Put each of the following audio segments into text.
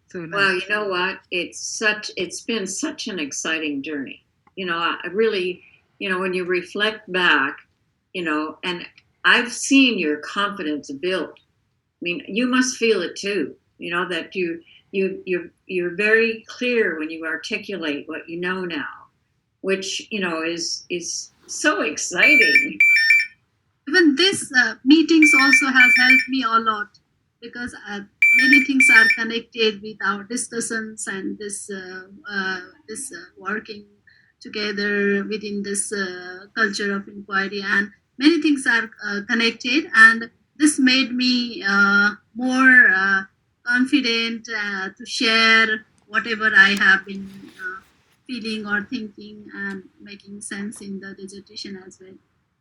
So nice. Well, you know what? It's been such an exciting journey. I really, when you reflect back, and I've seen your confidence build. I mean, you must feel it too. That you're very clear when you articulate what you know now, which is so exciting. Even this meetings also has helped me a lot, because many things are connected with our discussions and this working together within this culture of inquiry, and many things are connected, and this made me more confident to share whatever I have been feeling or thinking, and making sense in the dissertation as well.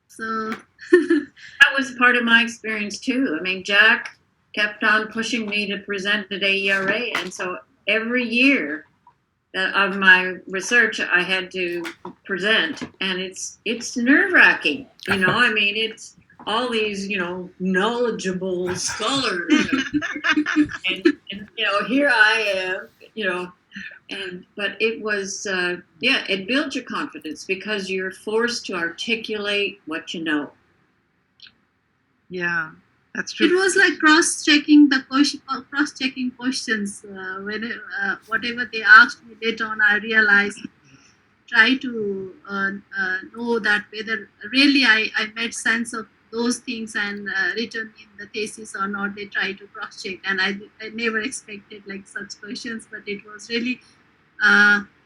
So That was part of my experience too. I mean, Jack kept on pushing me to present at AERA, and so every year of my research, I had to present, and it's nerve wracking. I mean, it's all these knowledgeable scholars, and here I am, but it was it builds your confidence because you're forced to articulate what you know. Yeah, that's true. It was like cross-checking questions. When whatever they asked me later on, I realized, try to know that whether really I made sense of those things and written in the thesis or not. They try to cross-check, and I never expected like such questions, but it was really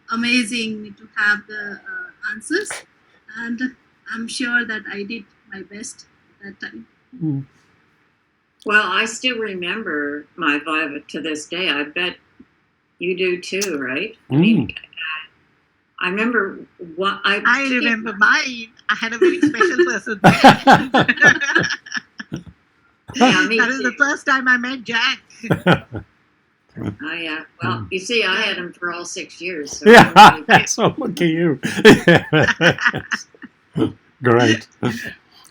amazing to have the answers, and I'm sure that I did my best at that time. Mm. Well, I still remember my viva to this day. I bet you do too, right? I mean, I remember what I remember mine. I had a very special person. Yeah, that is the first time I met Jack. Oh yeah. Well, you see, I had him for all 6 years. So Yeah, so look at you. Great.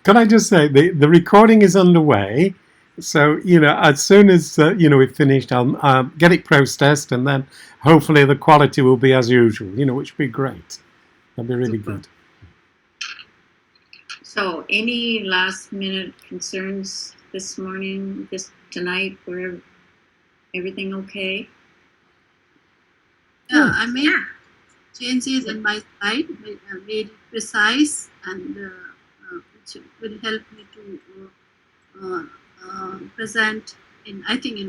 Can I just say the recording is underway? So as soon as we've finished, I'll get it processed, and then hopefully the quality will be as usual. Which would be great. That'd be really good. So, any last minute concerns this morning, tonight? Where everything okay? Yeah, I made changes in my slide, made it precise, and which will help me to present in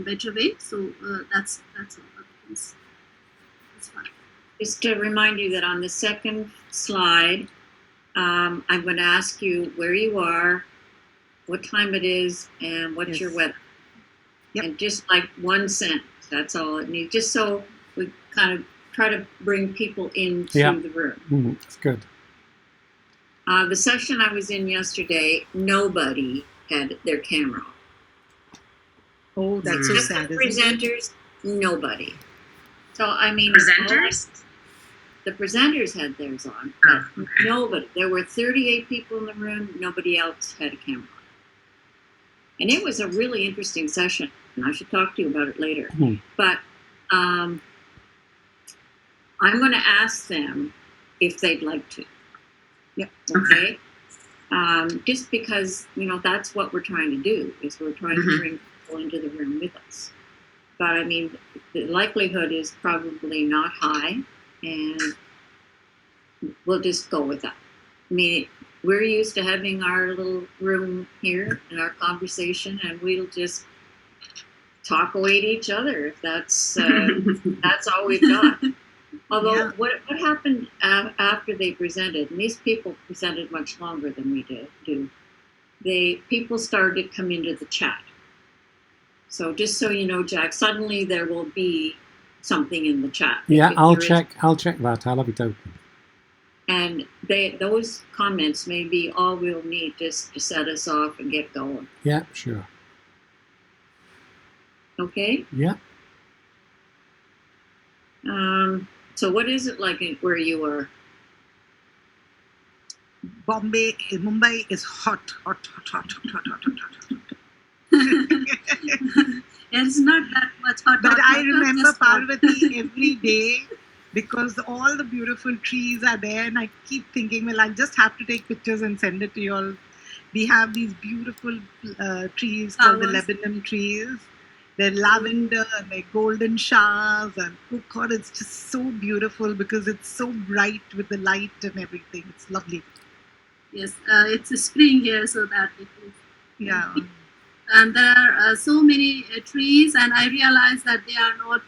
better way. So that's all. It's fine. Just to remind you that on the second slide, I'm going to ask you where you are, what time it is, and what's your weather. Yep. And just like one sentence, that's all it needs. Just so we kind of try to bring people into the room. That's good. The session I was in yesterday, nobody had their camera on. Oh, that's so sad. Presenters, nobody. So I mean, the presenters had theirs on, but nobody. There were 38 people in the room. Nobody else had a camera on. And it was a really interesting session, and I should talk to you about it later. But I'm going to ask them if they'd like to. Yep. Okay. Just because that's what we're trying to do, is we're trying to bring people into the room with us. But I mean, the likelihood is probably not high, and we'll just go with that. I mean, we're used to having our little room here and our conversation, and we'll just talk away to each other if that's all we've got. Although what happened after they presented, and these people presented much longer than we do, people started to come into the chat. So just so you know, Jack, suddenly there will be something in the chat. Yeah, I'll check that. I'll have it open. And those comments may be all we'll need just to set us off and get going. Yeah, sure. Okay? Yeah. So what is it like where you are? Mumbai is hot. It's not that much hot. But I water, remember just hot. Parbati every day because all the beautiful trees are there, and I keep thinking, well, I just have to take pictures and send it to you all. We have these beautiful trees called the Flowers. Lebanon trees. They're lavender and they're golden showers, and oh God, it's just so beautiful because it's so bright with the light and everything. It's lovely. Yes, it's a spring here, so that it is. Yeah. And there are so many trees, and I realize that they are not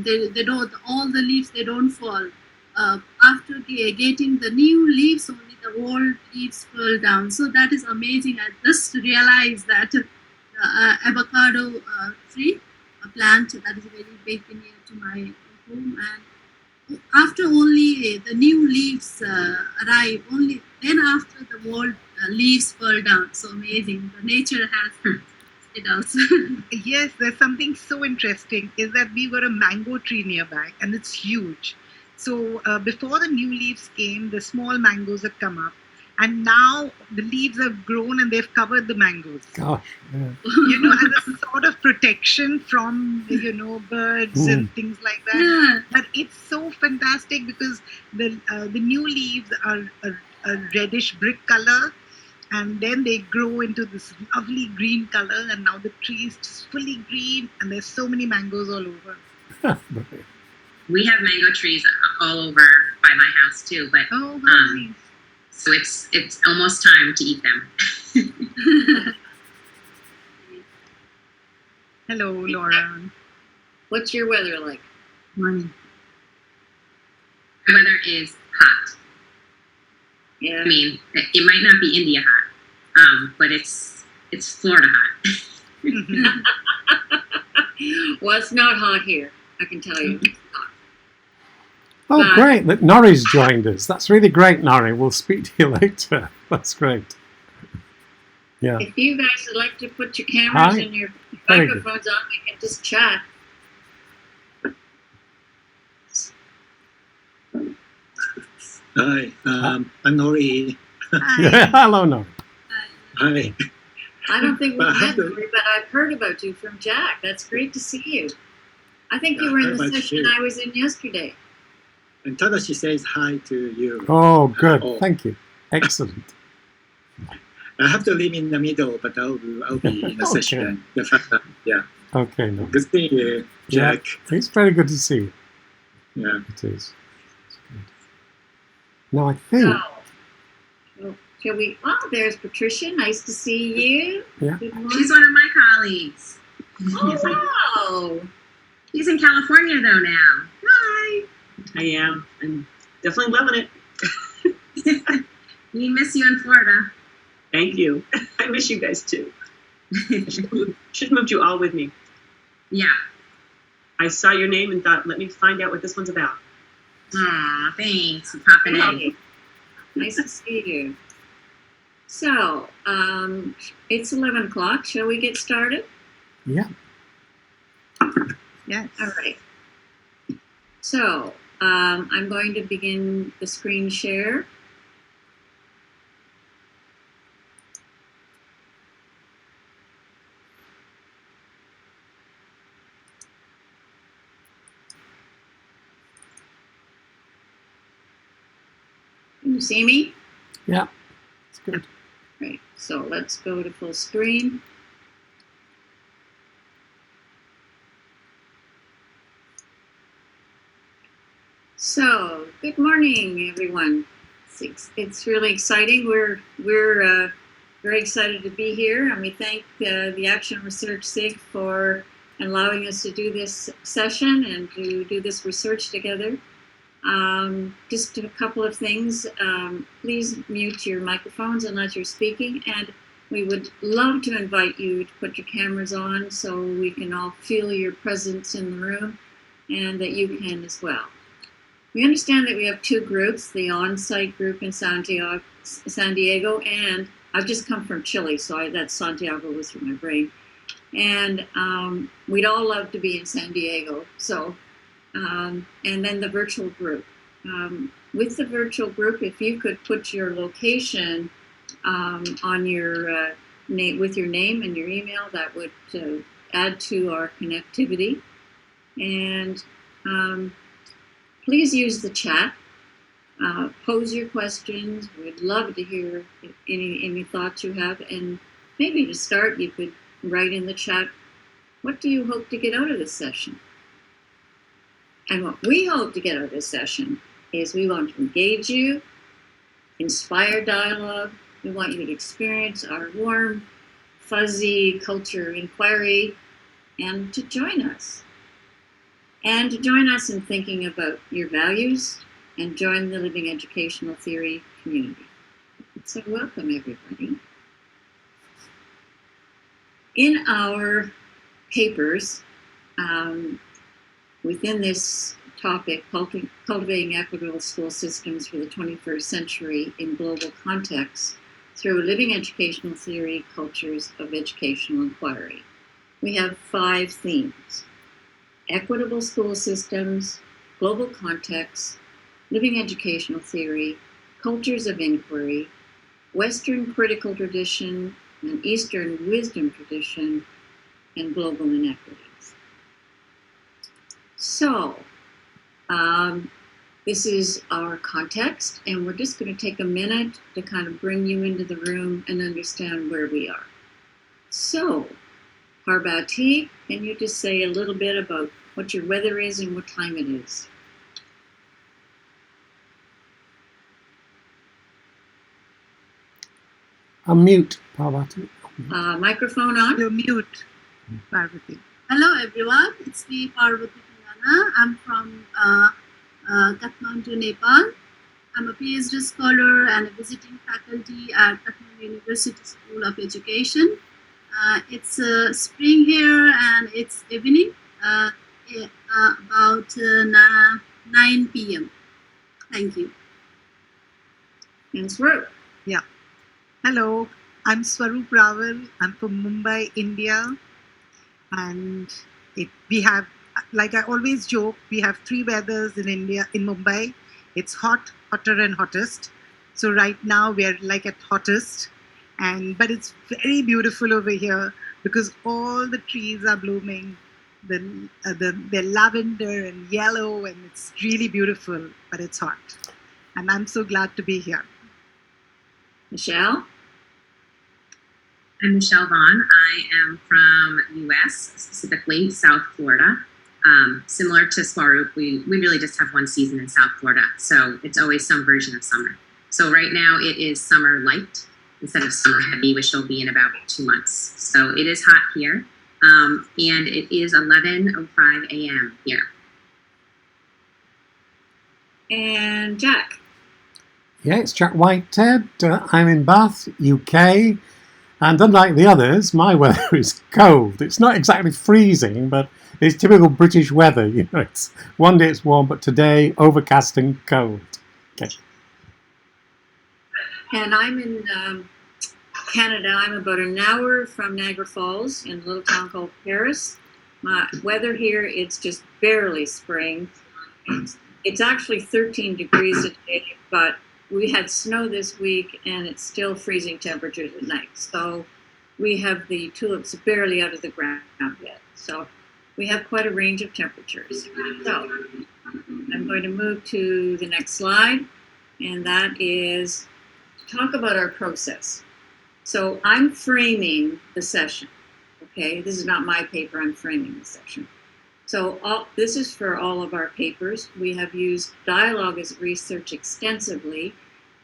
they don't, all the leaves, they don't fall. After getting the new leaves, only the old leaves fall down. So that is amazing. I just realized that avocado tree, a plant that is very big near to my home, and after only the new leaves arrive, only then after the old leaves fall down. So amazing. The nature has it also. Yes, there's something so interesting is that we've got a mango tree nearby and it's huge. So before the new leaves came, the small mangoes had come up, and now the leaves have grown and they've covered the mangoes. Gosh, yeah. You know, as a sort of protection from, you know, birds and things like that. Yeah. But it's so fantastic because the new leaves are a reddish brick color, and then they grow into this lovely green color, and now the tree is just fully green, and there's so many mangoes all over. We have mango trees all over by my house too, but Oh, how nice. so it's almost time to eat them. Hello, Laura. What's your weather like? Morning. The weather is hot. Yeah. I mean, it might not be India hot, but it's Florida hot. Well, it's not hot here. I can tell you. It's not. Oh, great that Nori's joined us. That's really great, Nori. We'll speak to you later. That's great. Yeah. If you guys would like to put your cameras Hi. and your Very good. microphones on, we can just chat. Hi, I'm Nori. Hi. Hello, Nori. Hi. I don't think Well, I we've have met to- you, but I've heard about you from Jack. That's great to see you. I think you Yeah, were in very the much session too. I was in yesterday. And Tadashi says hi to you. Oh, good. Oh. Thank you. Excellent. I have to live in the middle, but I'll be in the Okay. session. The fact that, yeah. Okay, Nori. Good seeing you, Yeah. Jack. It's very good to see you. Yeah. It is. It's good. Now, I think. So, shall we? Oh, there's Patricia. Nice to see you. Yeah. Good morning. She's one of my colleagues. Oh, wow. He's in California though now. Hi. I am. I'm definitely loving it. We miss you in Florida. Thank you. I miss you guys too. Should have moved you all with me. Yeah. I saw your name and thought, let me find out what this one's about. Aw, thanks for popping in. Hey. Nice to see you. So, it's 11 o'clock. Shall we get started? Yeah. Yes. All right. So, I'm going to begin the screen share. Can you see me? Yeah. It's good. Right. So let's go to full screen. So, good morning, everyone. It's really exciting. We're very excited to be here, and we thank the Action Research SIG for allowing us to do this session and to do this research together. Just a couple of things. Please mute your microphones unless you're speaking, and we would love to invite you to put your cameras on so we can all feel your presence in the room, and that you can as well. We understand that we have two groups, the on-site group in San Diego, and I've just come from Chile, so that Santiago was through my brain. And we'd all love to be in San Diego. So, and then the virtual group. With the virtual group, if you could put your location on your with your name and your email. That would add to our connectivity. And please use the chat. Pose your questions. We'd love to hear any thoughts you have. And maybe to start, you could write in the chat, what do you hope to get out of this session? And what we hope to get out of this session is we want to engage you, inspire dialogue. We want you to experience our warm, fuzzy culture inquiry, and to join us. And to join us in thinking about your values and join the Living Educational Theory community. So welcome, everybody. In our papers, within this topic, Cultivating Equitable School Systems for the 21st Century in Global Context, through Living Educational Theory, Cultures of Educational Inquiry, we have 5 themes: equitable school systems, global context, living educational theory, cultures of inquiry, Western critical tradition, and Eastern wisdom tradition, and global inequities. So, this is our context, and we're just going to take a minute to kind of bring you into the room and understand where we are. So, Parbati, can you just say a little bit about what your weather is and what time it is? Unmute, Parbati. Microphone on? You're mute, Parbati. Hello everyone, it's me Parbati Dhungana. I'm from Kathmandu, Nepal. I'm a PhD scholar and a visiting faculty at Kathmandu University School of Education. It's spring here and it's evening, about 9 p.m. Thank you. And Swaroop. Yeah. Hello, I'm Swaroop Rawal. I'm from Mumbai, India. And we have, like I always joke, we have 3 weathers in India, in Mumbai. It's hot, hotter, and hottest. So right now we're like at hottest. But it's very beautiful over here because all the trees are blooming. They're lavender and yellow, and it's really beautiful, but it's hot. And I'm so glad to be here. Michele? I'm Michele Vaughan. I am from US, specifically South Florida. Similar to Swaroop, we really just have one season in South Florida, so it's always some version of summer. So right now it is summer light instead of summer heavy, which will be in about 2 months. So it is hot here, and it is 11:05 a.m. here. And Jack? Yeah, it's Jack Whitehead. I'm in Bath, UK. And unlike the others, my weather is cold. It's not exactly freezing, but it's typical British weather. You know, it's one day it's warm, but today overcast and cold. Okay. And I'm in Canada. I'm about an hour from Niagara Falls in a little town called Paris. My weather here, it's just barely spring. It's actually 13 degrees a day, but we had snow this week and it's still freezing temperatures at night. So we have the tulips barely out of the ground yet. So we have quite a range of temperatures. So I'm going to move to the next slide, and that is to talk about our process. So I'm framing the session, okay? This is not my paper, I'm framing the session. So this is for all of our papers. We have used dialogue as research extensively,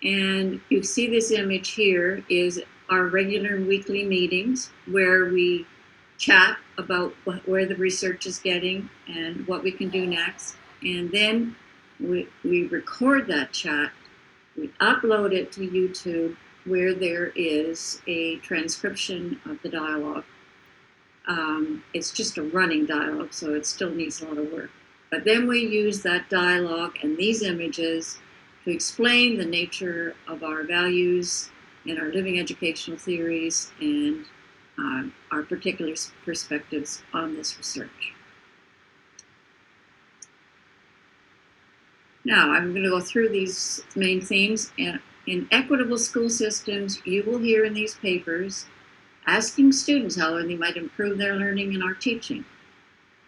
and you see this image here is our regular weekly meetings where we chat about where the research is getting and what we can do next. And then we record that chat, we upload it to YouTube where there is a transcription of the dialogue. It's just a running dialogue, so it still needs a lot of work. But then we use that dialogue and these images to explain the nature of our values and our living educational theories and our particular perspectives on this research. Now, I'm going to go through these main themes. In equitable school systems, you will hear in these papers asking students how they might improve their learning and our teaching,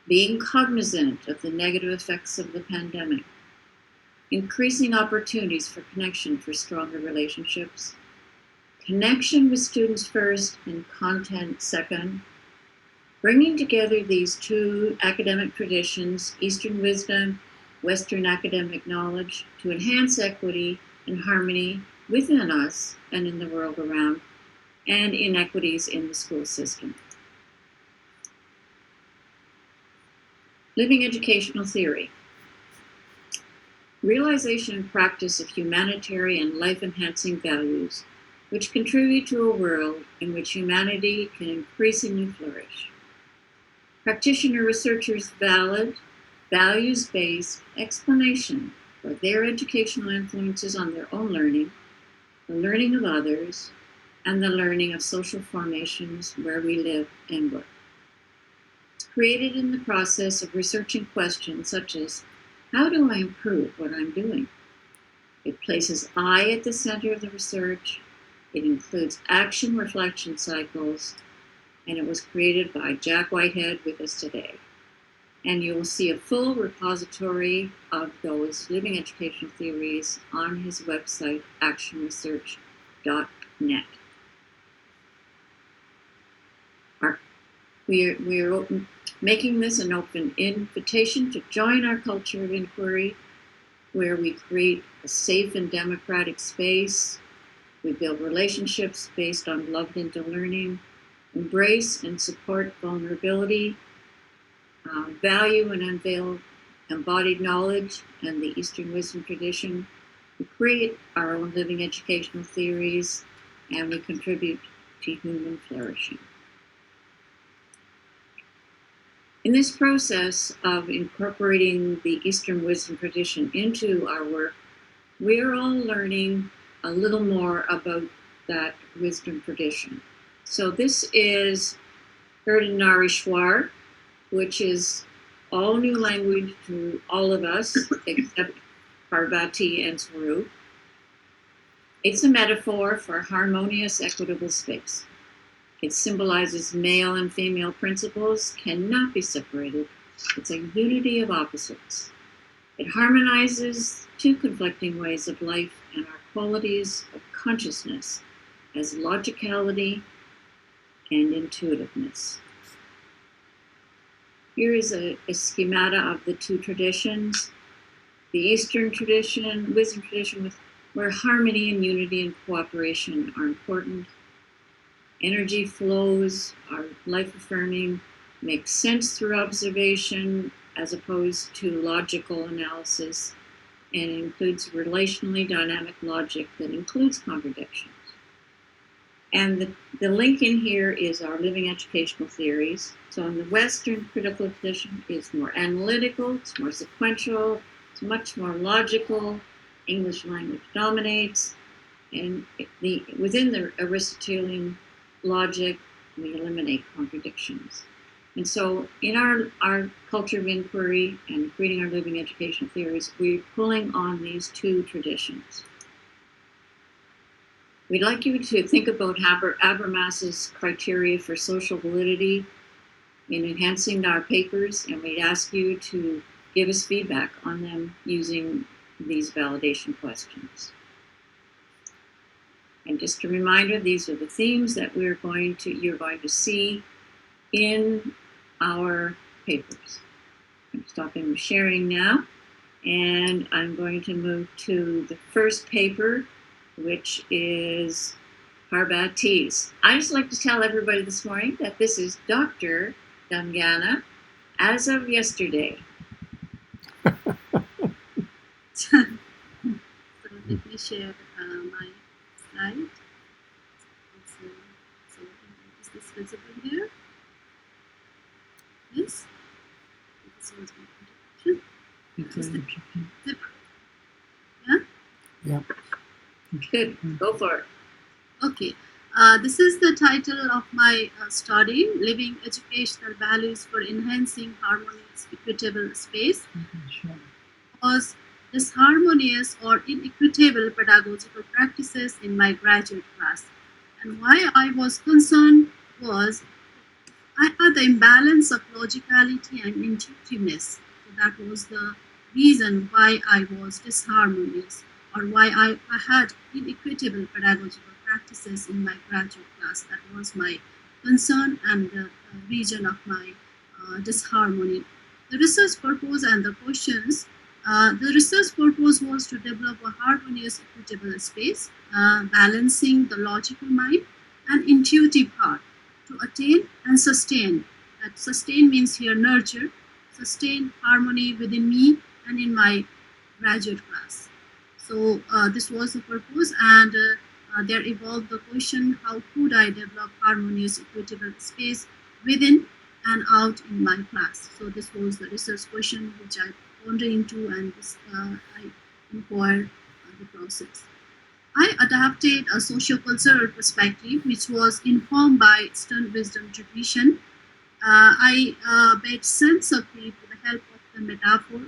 being cognizant of the negative effects of the pandemic, increasing opportunities for connection for stronger relationships, connection with students first and content second, bringing together these two academic traditions, Eastern wisdom, Western academic knowledge, to enhance equity and harmony within us and in the world around, and inequities in the school system. Living educational theory. Realization and practice of humanitarian life-enhancing values which contribute to a world in which humanity can increasingly flourish. Practitioner researchers' valid, values-based explanation for their educational influences on their own learning, the learning of others, and the learning of social formations where we live and work. It's created in the process of researching questions such as, how do I improve what I'm doing? It places I at the center of the research. It includes action reflection cycles, and it was created by Jack Whitehead with us today. And you will see a full repository of those living educational theories on his website, actionresearch.net. We're making this an open invitation to join our culture of inquiry, where we create a safe and democratic space. We build relationships based on love into learning, embrace and support vulnerability, value and unveil embodied knowledge and the Eastern wisdom tradition. We create our own living educational theories, and we contribute to human flourishing. In this process of incorporating the Eastern wisdom tradition into our work, we are all learning a little more about that wisdom tradition. So this is Erdinari, which is all new language to all of us except Parbati and Swaroop. It's a metaphor for harmonious, equitable space. It symbolizes male and female principles cannot be separated. It's a unity of opposites. It harmonizes two conflicting ways of life and our qualities of consciousness as logicality and intuitiveness. Here is a schemata of the two traditions. The Eastern tradition, wisdom tradition, where harmony and unity and cooperation are important. Energy flows are life-affirming, make sense through observation as opposed to logical analysis, and includes relationally dynamic logic that includes contradictions. And the link in here is our living educational theories. So in the Western critical tradition, it's more analytical, it's more sequential, it's much more logical. English language dominates, and within the Aristotelian logic, we eliminate contradictions. And so in our culture of inquiry and creating our living educational theories, we're pulling on these two traditions. We'd like you to think about Habermas's criteria for social validity in enhancing our papers, and we'd ask you to give us feedback on them using these validation questions. And just a reminder, these are the themes that you're going to see in our papers. I'm stopping sharing now, and I'm going to move to the first paper, which is Parbati's. I just like to tell everybody this morning that this is Dr. Dhungana as of yesterday. So let me share my slide. So is this visible here? Yes. This was my introduction. Yeah. Yeah. Good. Go for it. Okay. This is the title of my study, Living Educational Values for Enhancing Harmonious, Equitable Space. Was disharmonious or inequitable pedagogical practices in my graduate class, and why I was concerned was I had the imbalance of logicality and intuitiveness. So that was the reason why I was disharmonious, or why I had inequitable pedagogical practices in my graduate class. That was my concern and the reason of my disharmony. The research purpose and the questions. The research purpose was to develop a harmonious, equitable space, balancing the logical mind and intuitive heart to attain and sustain. That sustain means here nurture, sustain harmony within me and in my graduate class. So this was the purpose, and there evolved the question: how could I develop harmonious, equitable space within and out in my class? So this was the research question which I pondered into, and this, I inquired the process. I adapted a socio-cultural perspective which was informed by Eastern wisdom tradition. I made sense of it with the help of the metaphor.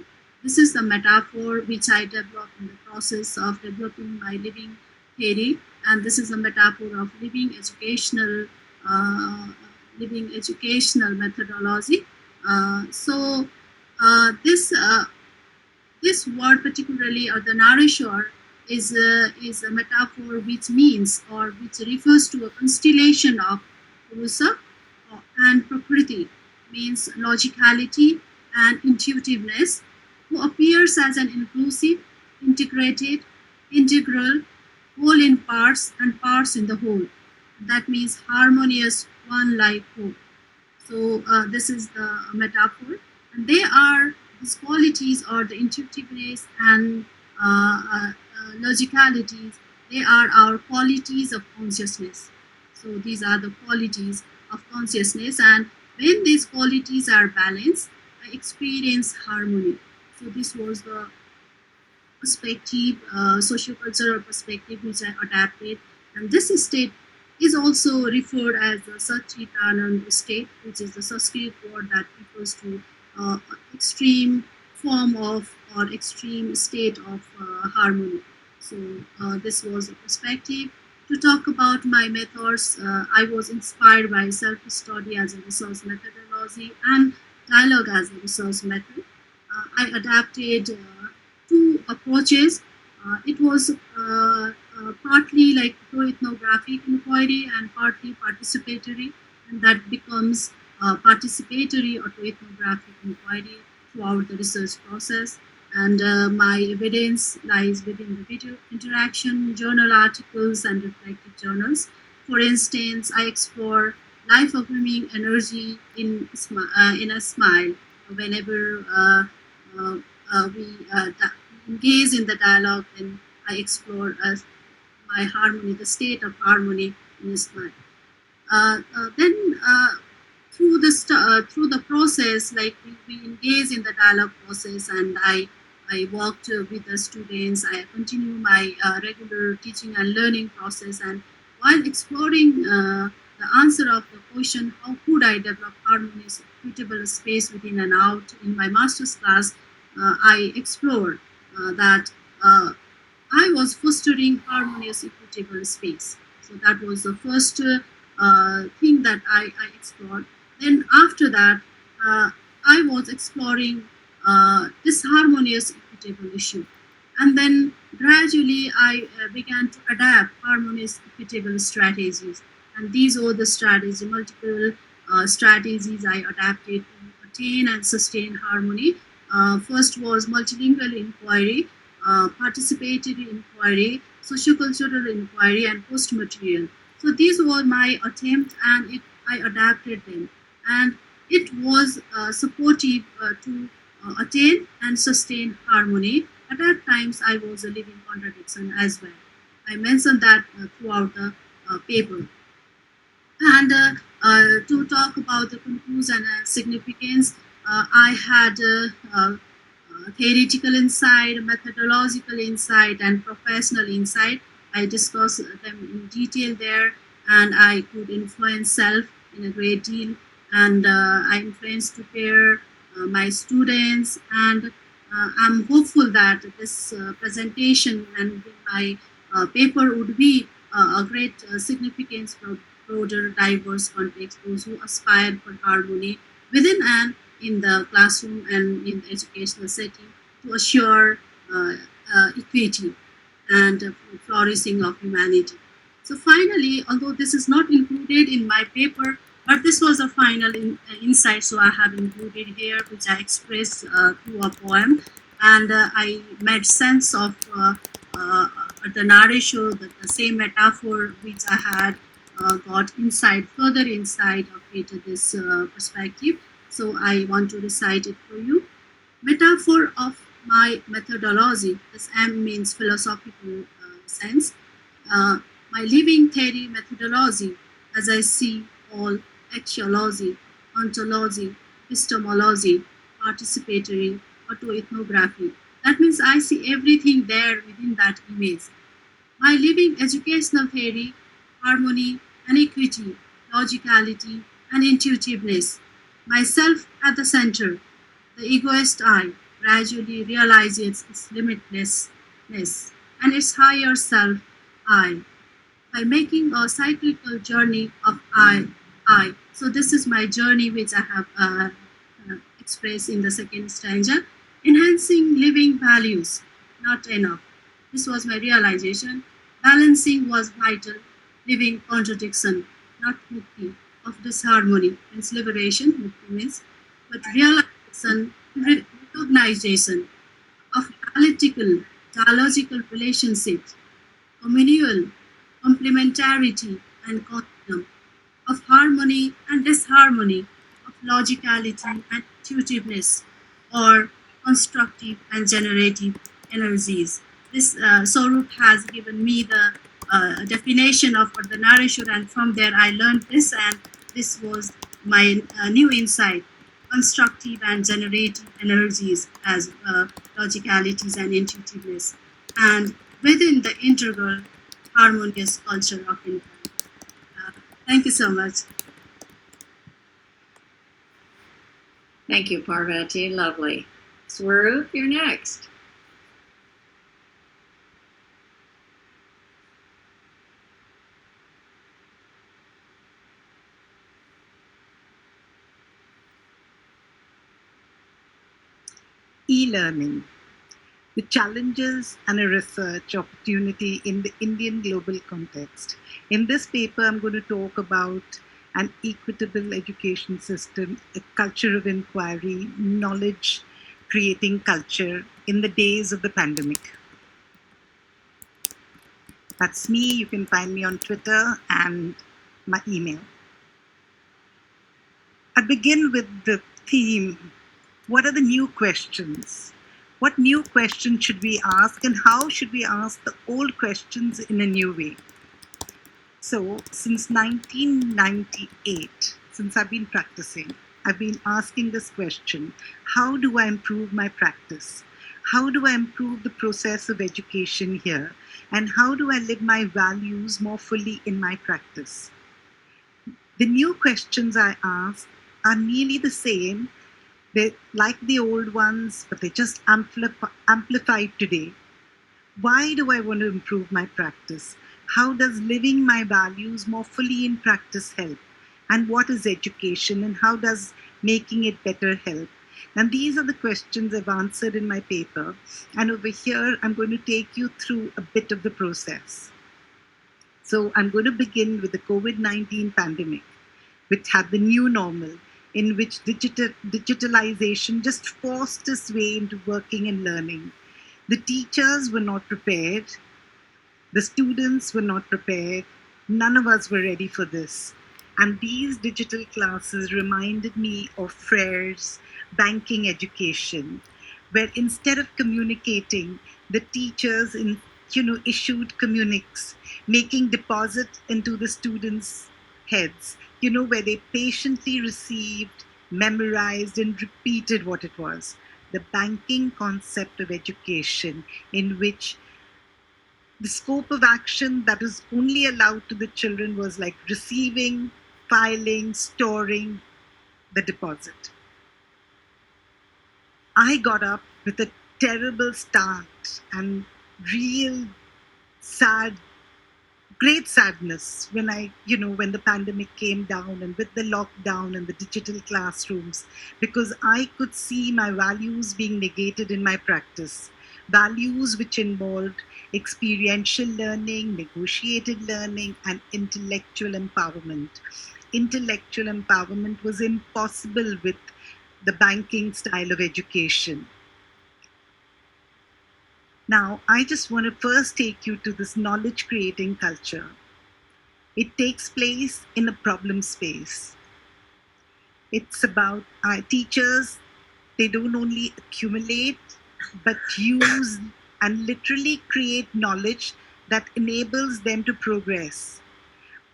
This is the metaphor which I developed in the process of developing my living theory, and this is a metaphor of uh, living educational methodology. So this word particularly, or the nourisher, is a metaphor which means, or which refers to a constellation of Purusa and Prakriti, means logicality and intuitiveness, who appears as an inclusive, integrated, integral, whole in parts and parts in the whole. That means harmonious, one like whole. So this is the metaphor, and these qualities, or the intuitiveness and logicalities, they are our qualities of consciousness. So these are the qualities of consciousness, and when these qualities are balanced, I experience harmony. So this was the perspective, socio-cultural perspective, which I adapted, and this state is also referred as the Satchitananda state, which is the Sanskrit word that refers to extreme form of, or extreme state of harmony. So this was a perspective. To talk about my methods, I was inspired by self-study as a resource methodology and dialogue as a resource method. I adapted two approaches. It was partly like pro-ethnographic inquiry and partly participatory, and that becomes participatory auto-ethnographic inquiry throughout the research process. And my evidence lies within the video interaction, journal articles, and reflective journals. For instance, I explore life-affirming energy in a smile whenever we engage in the dialogue, then I explore my harmony, the state of harmony in a smile. Then through the process, like we engage in the dialogue process, and I worked with the students. I continue my regular teaching and learning process, and while exploring the answer of the question, how could I develop harmonious, equitable space within and out in my master's class, I explored that I was fostering harmonious, equitable space. So that was the first thing that I explored. Then after that, I was exploring this harmonious, equitable issue. And then gradually I began to adapt harmonious, equitable strategies. And these are the strategies, multiple strategies I adapted to attain and sustain harmony. First was multilingual inquiry, participatory inquiry, sociocultural inquiry, and post-material. So these were my attempt, and I adapted them. And it was supportive to attain and sustain harmony. But at times, I was a living contradiction as well. I mentioned that throughout the paper. And to talk about the conclusion and significance, I had theoretical insight, methodological insight, and professional insight. I discussed them in detail there, and I could influence self in a great deal. And I influenced to pair my students, and I'm hopeful that this presentation and my paper would be a great significance broader, diverse context, those who aspire for harmony within and in the classroom and in the educational setting to assure equity and flourishing of humanity. So finally, although this is not included in my paper, but this was a final insight, so I have included here, which I expressed through a poem, and I made sense of the narration, the same metaphor which I had got further inside of it, this perspective. So I want to recite it for you. Metaphor of my methodology. This M means philosophical sense. My living theory methodology, as I see all axiology, ontology, epistemology, participatory, autoethnography. That means I see everything there within that image. My living educational theory, harmony and equity, logicality and intuitiveness. Myself at the center, the egoist I gradually realizes its limitlessness and its higher self I by making a cyclical journey of I. So this is my journey which I have expressed in the second stanza. Enhancing living values, not enough. This was my realization. Balancing was vital. Living contradiction, not mukti, of disharmony. Means liberation, mukti means, but realization, recognition of dialogical relationships, communal, complementarity and continuum, of harmony and disharmony, of logicality and intuitiveness, or constructive and generative energies. This Swaroop has given me the definition of the narration, and from there I learned this, and this was my new insight. Constructive and generative energies as logicalities and intuitiveness, and within the integral harmonious culture of inquiry. Thank you so much. Thank you, Parbati. Lovely. Swaroop, you're next. E-learning, the challenges and a research opportunity in the Indian global context. In this paper, I'm going to talk about an equitable education system, a culture of inquiry, knowledge creating culture in the days of the pandemic. That's me. You can find me on Twitter and my email. I begin with the theme. What are the new questions? What new questions should we ask, and how should we ask the old questions in a new way? So, since 1998, since I've been practicing, I've been asking this question: how do I improve my practice? How do I improve the process of education here? And how do I live my values more fully in my practice? The new questions I ask are nearly the same. They're like the old ones, but they're just amplified today. Why do I want to improve my practice? How does living my values more fully in practice help? And what is education, and how does making it better help? And these are the questions I've answered in my paper. And over here, I'm going to take you through a bit of the process. So I'm going to begin with the COVID-19 pandemic, which had the new normal, in which digitalization just forced its way into working and learning. The teachers were not prepared. The students were not prepared. None of us were ready for this. And these digital classes reminded me of Freire's banking education, where instead of communicating, the teachers issued communiques, making deposit into the students' heads, where they patiently received, memorized, and repeated what it was. The banking concept of education, in which the scope of action that was only allowed to the children was like receiving, filing, storing the deposit. I got up with a terrible start and real sad great sadness when when the pandemic came down and with the lockdown and the digital classrooms, because I could see my values being negated in my practice. Values which involved experiential learning, negotiated learning, and intellectual empowerment. Intellectual empowerment was impossible with the banking style of education. Now, I just want to first take you to this knowledge creating culture. It takes place in a problem space. It's about our teachers, they don't only accumulate, but use and literally create knowledge that enables them to progress.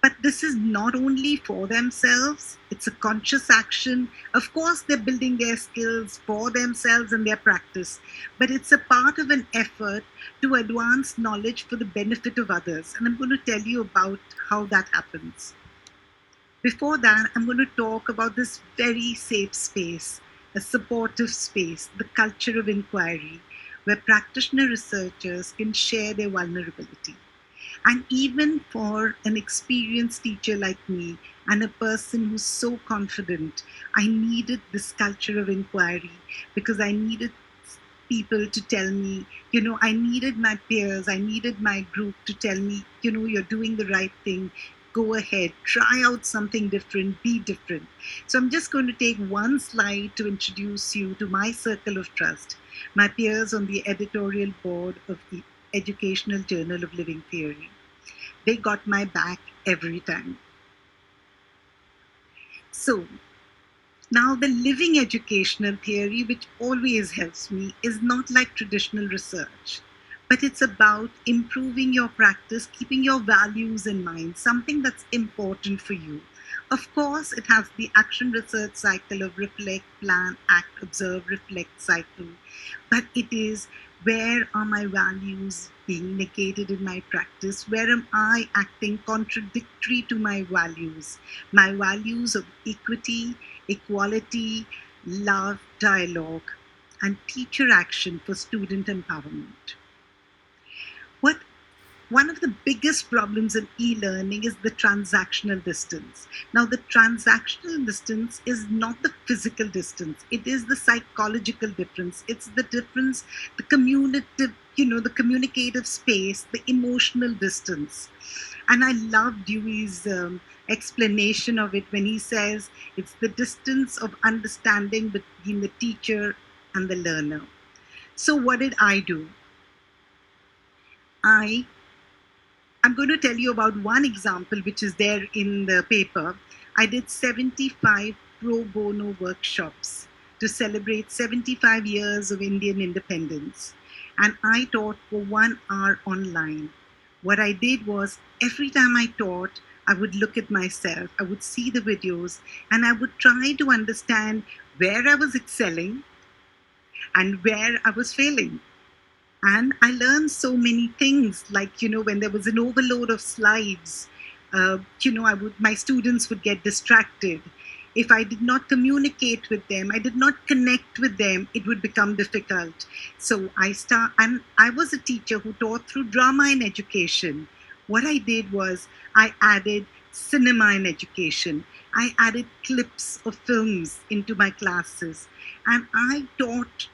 But this is not only for themselves, it's a conscious action. Of course, they're building their skills for themselves and their practice, but it's a part of an effort to advance knowledge for the benefit of others. And I'm going to tell you about how that happens. Before that, I'm going to talk about this very safe space, a supportive space, the culture of inquiry, where practitioner researchers can share their vulnerability. And even for an experienced teacher like me and a person who's so confident, I needed this culture of inquiry because I needed people to tell me, I needed my peers, I needed my group to tell me, you're doing the right thing. Go ahead, try out something different, be different. So I'm just going to take one slide to introduce you to my circle of trust, my peers on the editorial board of the Educational Journal of Living Theory. They got my back every time. So now the living educational theory, which always helps me, is not like traditional research, but it's about improving your practice, keeping your values in mind, something that's important for you. Of course, it has the action research cycle of reflect, plan, act, observe, reflect cycle, but it is, where are my values being negated in my practice? Where am I acting contradictory to my values? My values of equity, equality, love, dialogue, and teacher action for student empowerment. One of the biggest problems in e-learning is the transactional distance. Now, the transactional distance is not the physical distance. It is the psychological difference. It's the difference, the communicative, the communicative space, the emotional distance. And I love Dewey's explanation of it when he says it's the distance of understanding between the teacher and the learner. So what did I do? I'm going to tell you about one example which is there in the paper. I did 75 pro bono workshops to celebrate 75 years of Indian independence. And I taught for 1 hour online. What I did was, every time I taught, I would look at myself, I would see the videos, and I would try to understand where I was excelling and where I was failing. And I learned so many things, like, when there was an overload of slides, my students would get distracted. If I did not communicate with them, I did not connect with them, it would become difficult. So and I was a teacher who taught through drama in education. What I did was, I added cinema in education. I added clips of films into my classes. And I taught,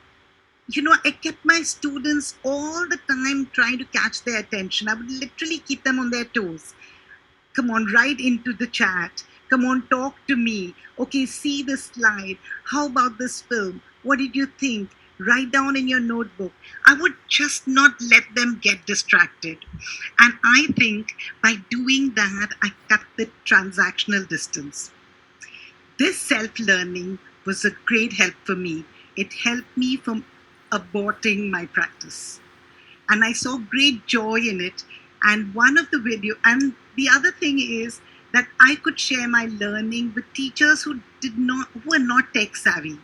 I kept my students all the time trying to catch their attention. I would literally keep them on their toes. Come on, write into the chat. Come on, talk to me. Okay, see this slide. How about this film? What did you think? Write down in your notebook. I would just not let them get distracted. And I think by doing that, I cut the transactional distance. This self-learning was a great help for me. It helped me from aborting my practice. And I saw great joy in it. And the other thing is that I could share my learning with teachers who were not tech savvy.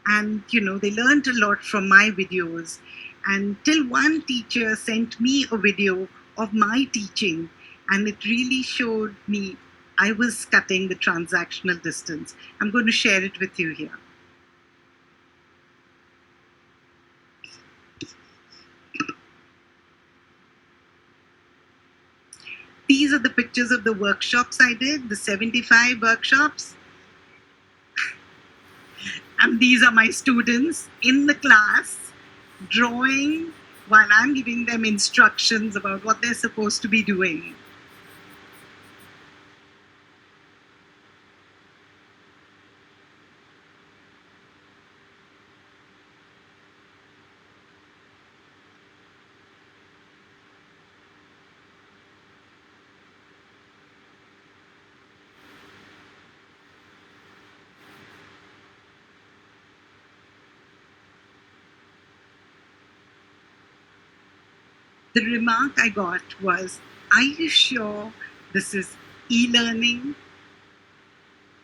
And, they learned a lot from my videos. And till one teacher sent me a video of my teaching, and it really showed me I was cutting the transactional distance. I'm going to share it with you here. these are the pictures of the workshops I did, the 75 workshops. And these are my students in the class drawing while I'm giving them instructions about what they're supposed to be doing. The remark I got was, "Are you sure this is e-learning?"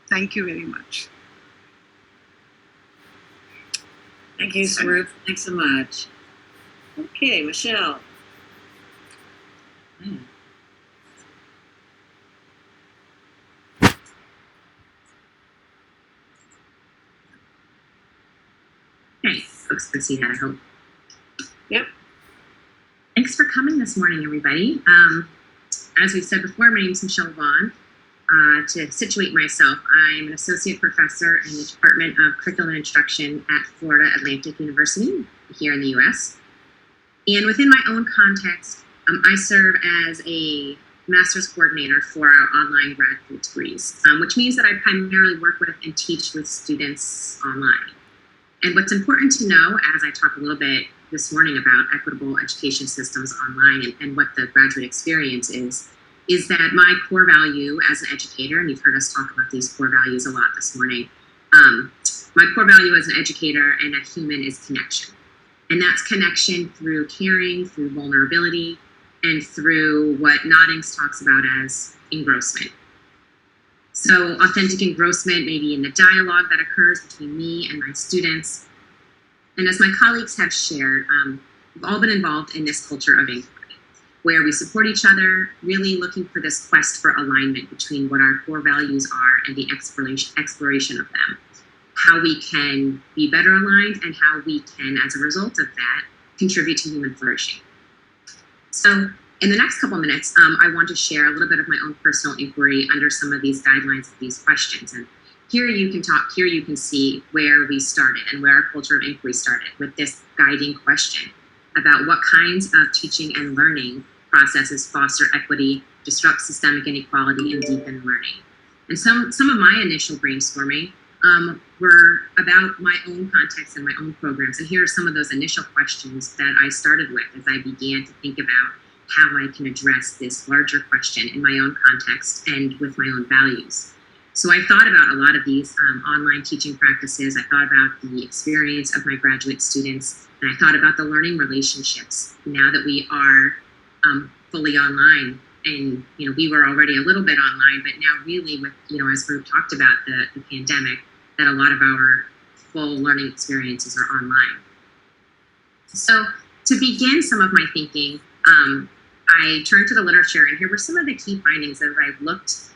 Thank you very much. Thank you, Swaroop. Thanks so much. Okay, Michele. Okay, folks can see that, I hope. Yep. Thanks for coming this morning, everybody. As we've said before, my name is Michele Vaughan. To situate myself, I'm an associate professor in the Department of Curriculum and Instruction at Florida Atlantic University here in the US. And within my own context, I serve as a master's coordinator for our online graduate degrees, which means that I primarily work with and teach with students online. And what's important to know, as I talk a little bit this morning about equitable education systems online and what the graduate experience is that my core value as an educator, and you've heard us talk about these core values a lot this morning, my core value as an educator and a human is connection. And that's connection through caring, through vulnerability, and through what Noddings talks about as engrossment. So authentic engrossment may be in the dialogue that occurs between me and my students. And as my colleagues have shared, we've all been involved in this culture of inquiry, where we support each other, really looking for this quest for alignment between what our core values are and the exploration of them, how we can be better aligned and how we can, as a result of that, contribute to human flourishing. So in the next couple minutes, I want to share a little bit of my own personal inquiry under some of these guidelines of these questions. And here you can see where we started and where our culture of inquiry started with this guiding question about what kinds of teaching and learning processes foster equity, disrupt systemic inequality, and deepen learning. And some of my initial brainstorming were about my own context and my own programs. And here are some of those initial questions that I started with as I began to think about how I can address this larger question in my own context and with my own values. So I thought about a lot of these online teaching practices. I thought about the experience of my graduate students, and I thought about the learning relationships now that we are fully online. And we were already a little bit online, but now really with as Ruth talked about the pandemic, that a lot of our full learning experiences are online. So to begin some of my thinking, I turned to the literature, and here were some of the key findings as I looked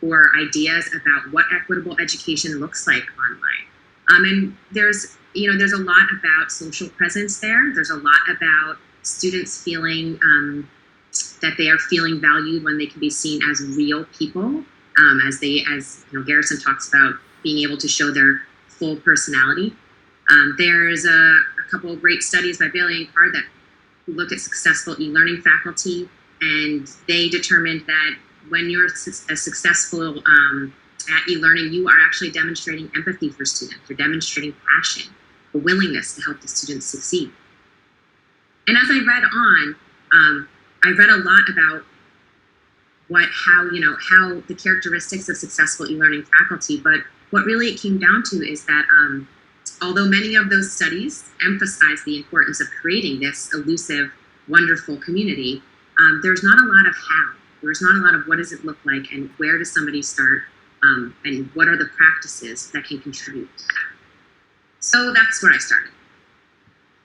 for ideas about what equitable education looks like online. And there's a lot about social presence there. There's a lot about students feeling that they are feeling valued when they can be seen as real people, as Garrison talks about being able to show their full personality. There's a couple of great studies by Bailey and Carr that looked at successful e-learning faculty, and they determined that when you're successful at e-learning, you are actually demonstrating empathy for students. You're demonstrating passion, a willingness to help the students succeed. And as I read on, I read a lot about how the characteristics of successful e-learning faculty, but what really it came down to is that although many of those studies emphasize the importance of creating this elusive, wonderful community, there's not a lot of how. There's not a lot of what does it look like and where does somebody start and what are the practices that can contribute to that. So that's where I started.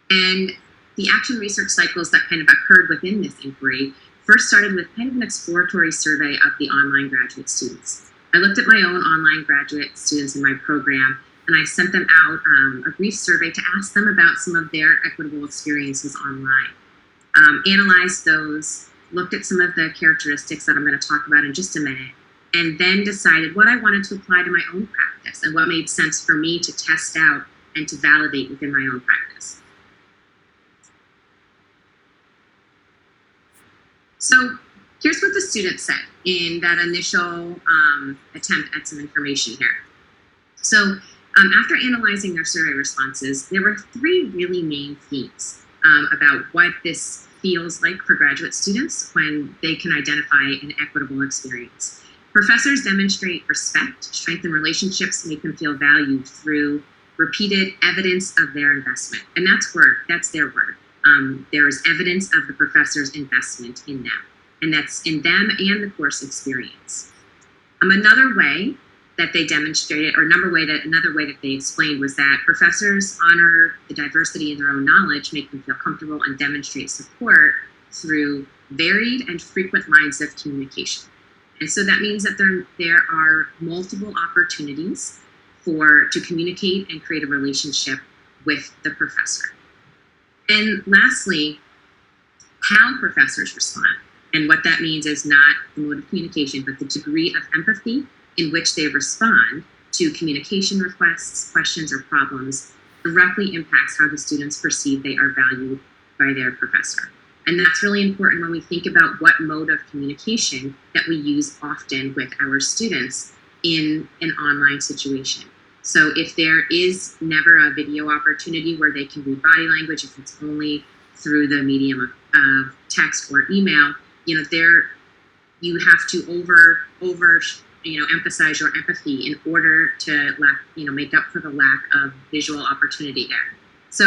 And the action research cycles that kind of occurred within this inquiry first started with kind of an exploratory survey of the online graduate students. I looked at my own online graduate students in my program, and I sent them out a brief survey to ask them about some of their equitable experiences online. Analyzed those, looked at some of the characteristics that I'm going to talk about in just a minute, and then decided what I wanted to apply to my own practice and what made sense for me to test out and to validate within my own practice. So here's what the students said in that initial attempt at some information here. So after analyzing their survey responses, there were 3 really main themes about what this feels like for graduate students when they can identify an equitable experience. Professors demonstrate respect, strengthen relationships, make them feel valued through repeated evidence of their investment. And that's their word. There is evidence of the professor's investment in them, and that's in them and the course experience. Another way that they demonstrated, or another way that they explained, was that professors honor the diversity in their own knowledge, make them feel comfortable, and demonstrate support through varied and frequent lines of communication. And so that means that there are multiple opportunities to communicate and create a relationship with the professor. And lastly, how professors respond. And what that means is not the mode of communication, but the degree of empathy in which they respond to communication requests, questions, or problems directly impacts how the students perceive they are valued by their professor. And that's really important when we think about what mode of communication that we use often with our students in an online situation. So if there is never a video opportunity where they can read body language, if it's only through the medium of text or email, you have to emphasize your empathy in order to make up for the lack of visual opportunity there. So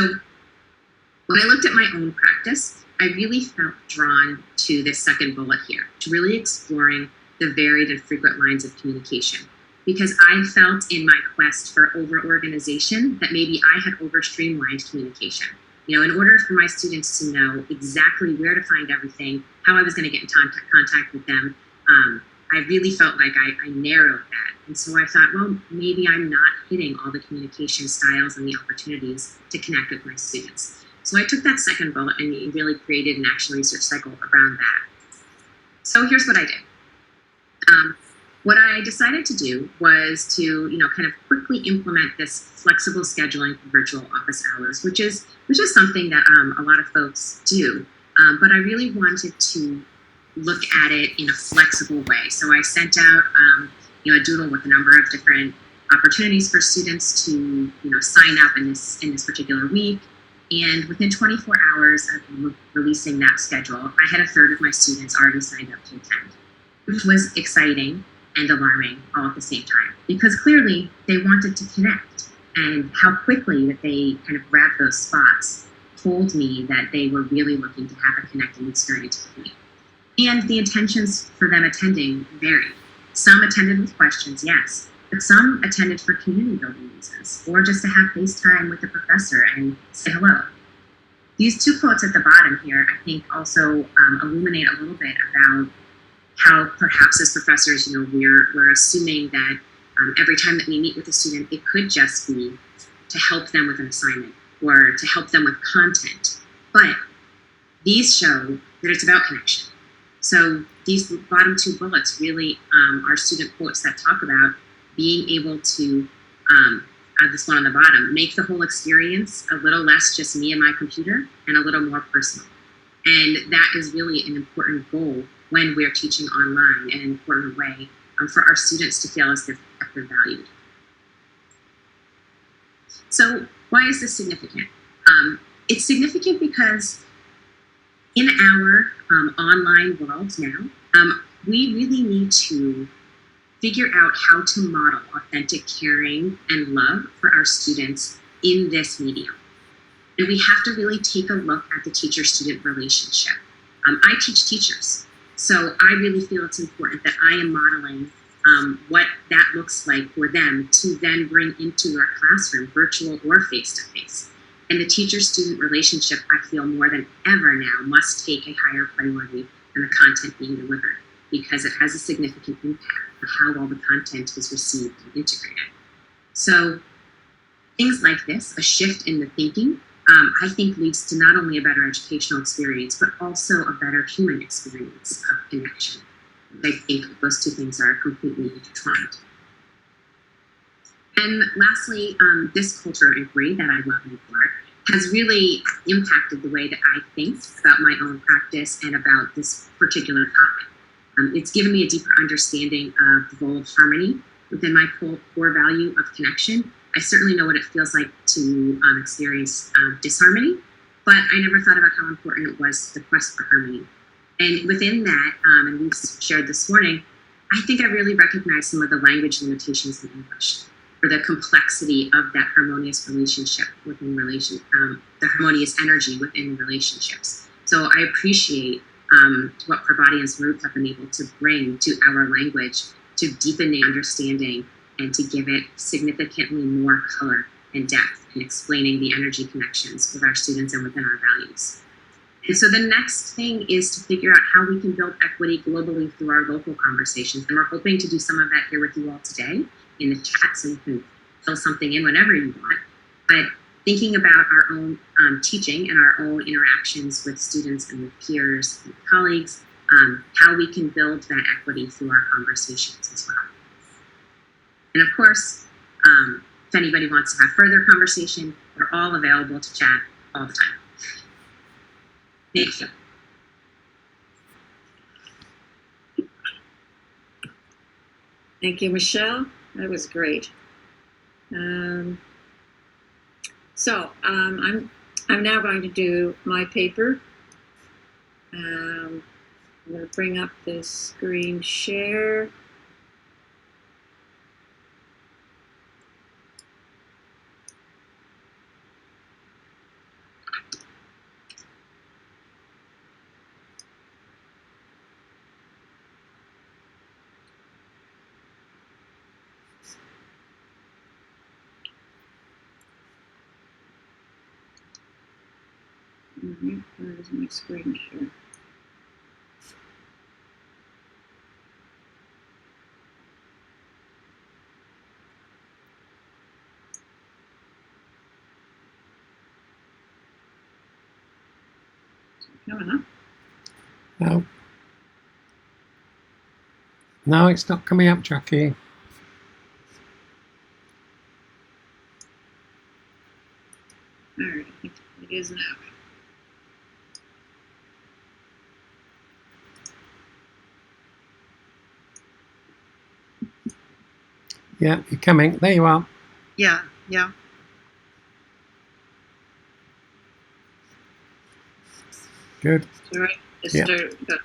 when I looked at my own practice, I really felt drawn to this second bullet here, to really exploring the varied and frequent lines of communication, because I felt in my quest for over-organization that maybe I had over-streamlined communication. In order for my students to know exactly where to find everything, how I was going to get in contact with them, I really felt like I narrowed that. And so I thought, well, maybe I'm not hitting all the communication styles and the opportunities to connect with my students. So I took that second bullet and really created an action research cycle around that. So here's what I did. What I decided to do was to, kind of quickly implement this flexible scheduling for virtual office hours, which is something that a lot of folks do. But I really wanted to look at it in a flexible way. So I sent out, a doodle with a number of different opportunities for students to, sign up in this particular week. And within 24 hours of releasing that schedule, I had a third of my students already signed up to attend, which was exciting and alarming all at the same time, because clearly they wanted to connect, and how quickly that they kind of grabbed those spots told me that they were really looking to have a connecting experience with me. And the intentions for them attending varied. Some attended with questions, yes, but some attended for community building reasons, or just to have FaceTime with the professor and say hello. These 2 quotes at the bottom here, I think, also illuminate a little bit about how perhaps as professors, we're assuming that every time that we meet with a student, it could just be to help them with an assignment or to help them with content. But these show that it's about connection. So these bottom 2 bullets really are student quotes that talk about being able to, this one on the bottom, make the whole experience a little less just me and my computer and a little more personal. And that is really an important goal when we're teaching online, an important way for our students to feel as if they're valued. So why is this significant? It's significant because in our online world now, we really need to figure out how to model authentic caring and love for our students in this medium. And we have to really take a look at the teacher-student relationship. I teach teachers, so I really feel it's important that I am modeling what that looks like for them to then bring into our classroom, virtual or face-to-face. And the teacher-student relationship, I feel more than ever now, must take a higher priority than the content being delivered, because it has a significant impact on how all the content is received and integrated. So things like this, a shift in the thinking I think leads to not only a better educational experience, but also a better human experience of connection. I think those two things are completely intertwined. And lastly, this culture inquiry that I love and for has really impacted the way that I think about my own practice and about this particular topic. It's given me a deeper understanding of the role of harmony within my core value of connection. I certainly know what it feels like to experience disharmony, but I never thought about how important it was the quest for harmony. And within that, and we've shared this morning, I think I really recognize some of the language limitations in English for the complexity of that harmonious relationship within the harmonious energy within relationships. So I appreciate what Parbati and Swaroop have been able to bring to our language to deepen the understanding and to give it significantly more color and depth in explaining the energy connections with our students and within our values. And so the next thing is to figure out how we can build equity globally through our local conversations. And we're hoping to do some of that here with you all today in the chat, so you can fill something in whenever you want. But thinking about our own teaching and our own interactions with students and with peers and colleagues, how we can build that equity through our conversations as well. And of course, if anybody wants to have further conversation, we're all available to chat all the time. Thank you. Thank you, Michele. That was great. So I'm now going to do my paper. I'm going to bring up the screen share. Where is my screen share? Coming up. No. No, it's not coming up, Jackie. All right, I think it is now. Yeah, you're coming. There you are. Yeah. Good. All right, just Yeah. start. Go.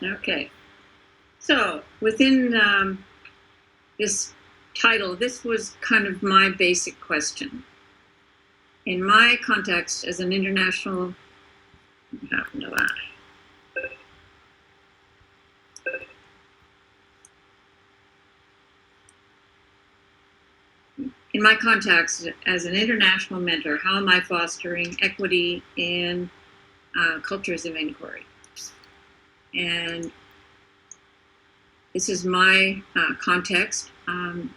Okay, so within this title, this was kind of my basic question. In my context as an international, what happened to that? In my context as an international mentor, how am I fostering equity in cultures of inquiry? And this is my context.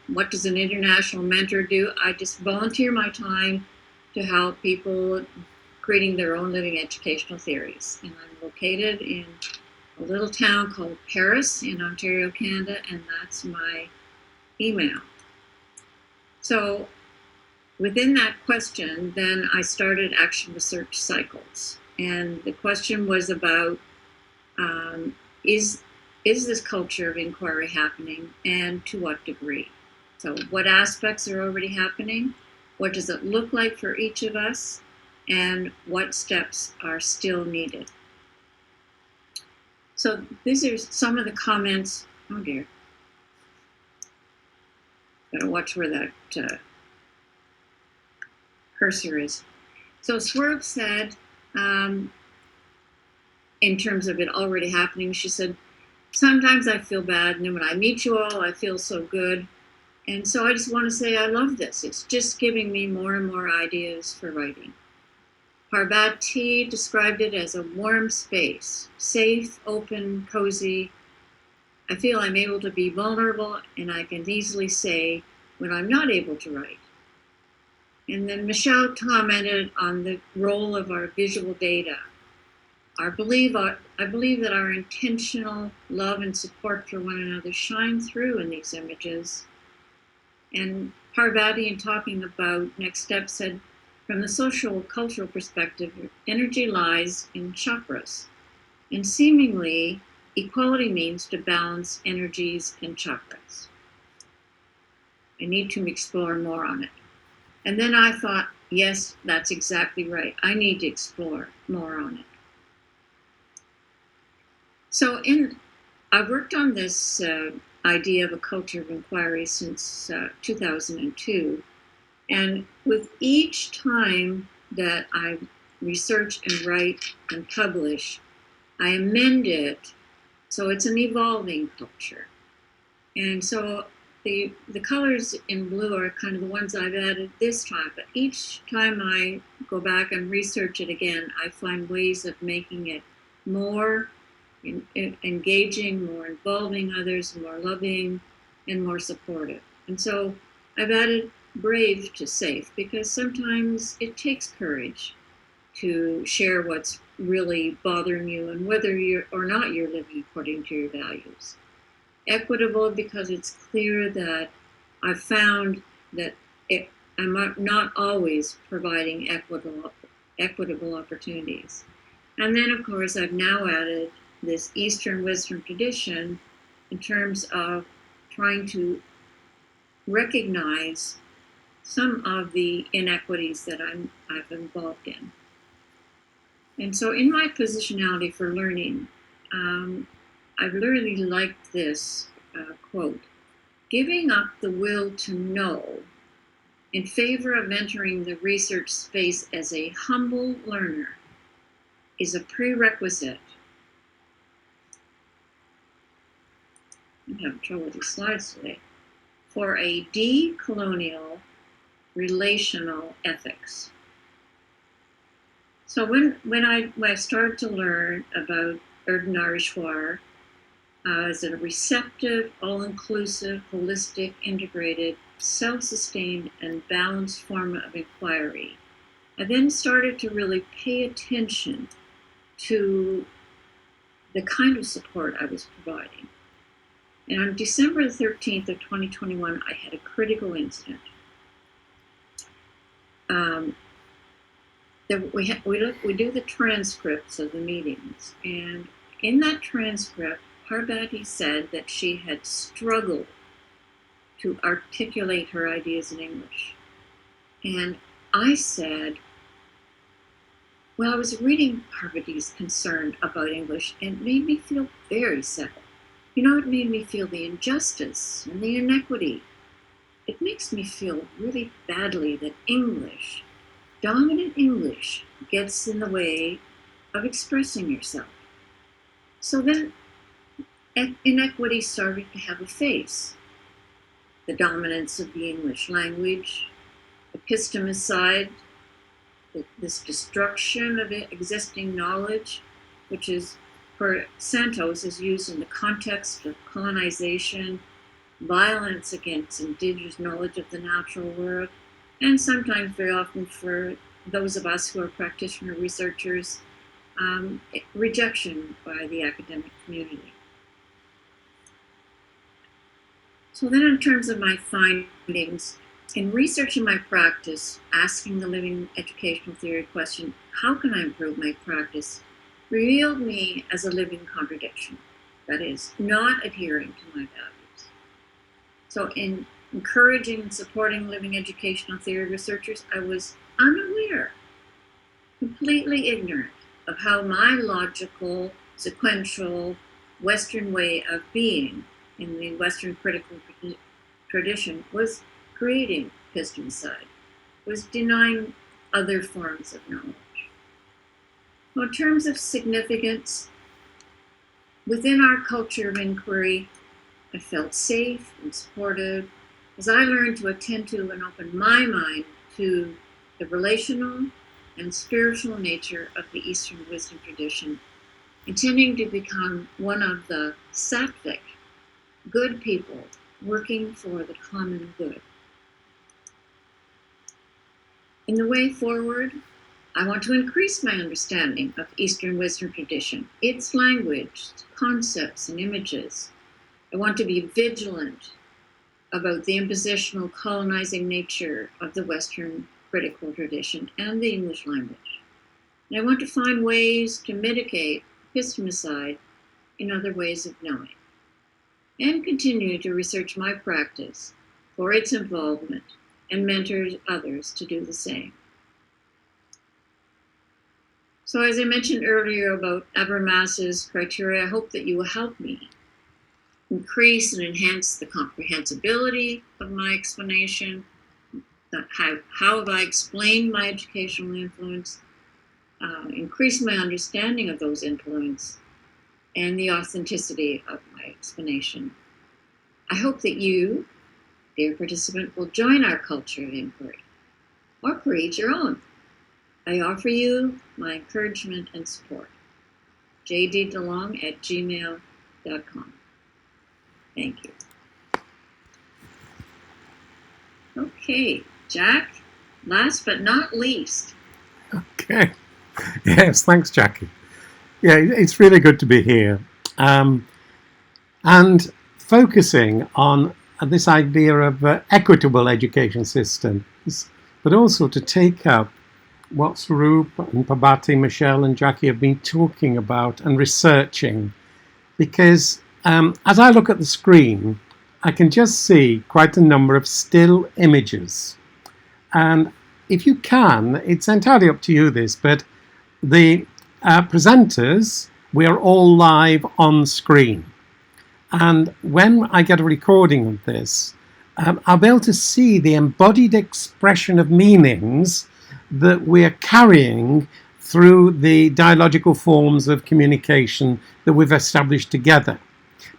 What does an international mentor do? I just volunteer my time to help people creating their own living educational theories. And I'm located in a little town called Paris in Ontario, Canada, and that's my email. So within that question, then I started action research cycles. And the question was about, is this culture of inquiry happening, and to what degree? So what aspects are already happening? What does it look like for each of us? And what steps are still needed? So these are some of the comments. Oh dear. Gotta watch where that cursor is. So Swaroop said, in terms of it already happening, she said, sometimes I feel bad, and then when I meet you all, I feel so good. And so I just want to say I love this. It's just giving me more and more ideas for writing. Parbati described it as a warm space, safe, open, cozy. I feel I'm able to be vulnerable, and I can easily say when I'm not able to write. And then Michele commented on the role of our visual data. I believe that our intentional love and support for one another shine through in these images. And Parbati, in talking about next steps, said, from the social cultural perspective, energy lies in chakras. And seemingly, equality means to balance energies and chakras. I need to explore more on it. And then I thought, yes, that's exactly right. I need to explore more on it. So I've worked on this idea of a culture of inquiry since 2002. And with each time that I research and write and publish, I amend it so it's an evolving culture. And so the colors in blue are kind of the ones I've added this time, but each time I go back and research it again, I find ways of making it more engaging, more involving others, more loving, and more supportive. And so I've added brave to safe, because sometimes it takes courage to share what's really bothering you and whether you're or not you're living according to your values. Equitable, because it's clear that I've found that I'm not always providing equitable opportunities. And then, of course, I've now added this Eastern wisdom tradition in terms of trying to recognize some of the inequities that I've involved in. And so in my positionality for learning, I really liked this quote: giving up the will to know in favor of entering the research space as a humble learner is a prerequisite. I'm having trouble with these slides today. For a decolonial relational ethics. So when I started to learn about Erdnarishwar as a receptive, all-inclusive, holistic, integrated, self-sustained, and balanced form of inquiry, I then started to really pay attention to the kind of support I was providing. And on December 13th of 2021, I had a critical incident. We do the transcripts of the meetings, and in that transcript, Parbati said that she had struggled to articulate her ideas in English. And I said, well, I was reading Parbati's concern about English, and it made me feel very sad. You know, it made me feel the injustice and the inequity. It makes me feel really badly that English, dominant English, gets in the way of expressing yourself. So then inequity started to have a face. The dominance of the English language, epistemicide, this destruction of existing knowledge, which is, for Santos, is used in the context of colonization, violence against indigenous knowledge of the natural world, and sometimes very often for those of us who are practitioner researchers, rejection by the academic community. So then in terms of my findings, in researching my practice, asking the living educational theory question, how can I improve my practice, revealed me as a living contradiction. That is, not adhering to my values. So in encouraging and supporting living educational theory researchers, I was unaware, completely ignorant of how my logical, sequential, Western way of being in the Western critical tradition was creating epistemicide, was denying other forms of knowledge. Well, in terms of significance, within our culture of inquiry, I felt safe and supported as I learned to attend to and open my mind to the relational and spiritual nature of the Eastern wisdom tradition, intending to become one of the sattvic good people working for the common good. In the way forward, I want to increase my understanding of Eastern Western tradition, its language, concepts, and images. I want to be vigilant about the impositional, colonizing nature of the Western critical tradition and the English language. And I want to find ways to mitigate epistemicide in other ways of knowing, and continue to research my practice for its involvement and mentor others to do the same. So as I mentioned earlier about Habermas's criteria, I hope that you will help me increase and enhance the comprehensibility of my explanation. How have I explained my educational influence? Increase my understanding of those influences and the authenticity of my explanation. I hope that you, dear participant, will join our culture of inquiry or create your own. I offer you my encouragement and support. jddelong@gmail.com. Thank you. Okay, Jack, last but not least. Okay. Yes, thanks, Jackie. Yeah, it's really good to be here. And focusing on this idea of equitable education systems, but also to take up what Swaroop and Parbati, Michele and Jackie have been talking about and researching. Because as I look at the screen, I can just see quite a number of still images. And if you can, it's entirely up to you this, but the presenters, we're all live on screen. And when I get a recording of this, I'll be able to see the embodied expression of meanings that we're carrying through the dialogical forms of communication that we've established together.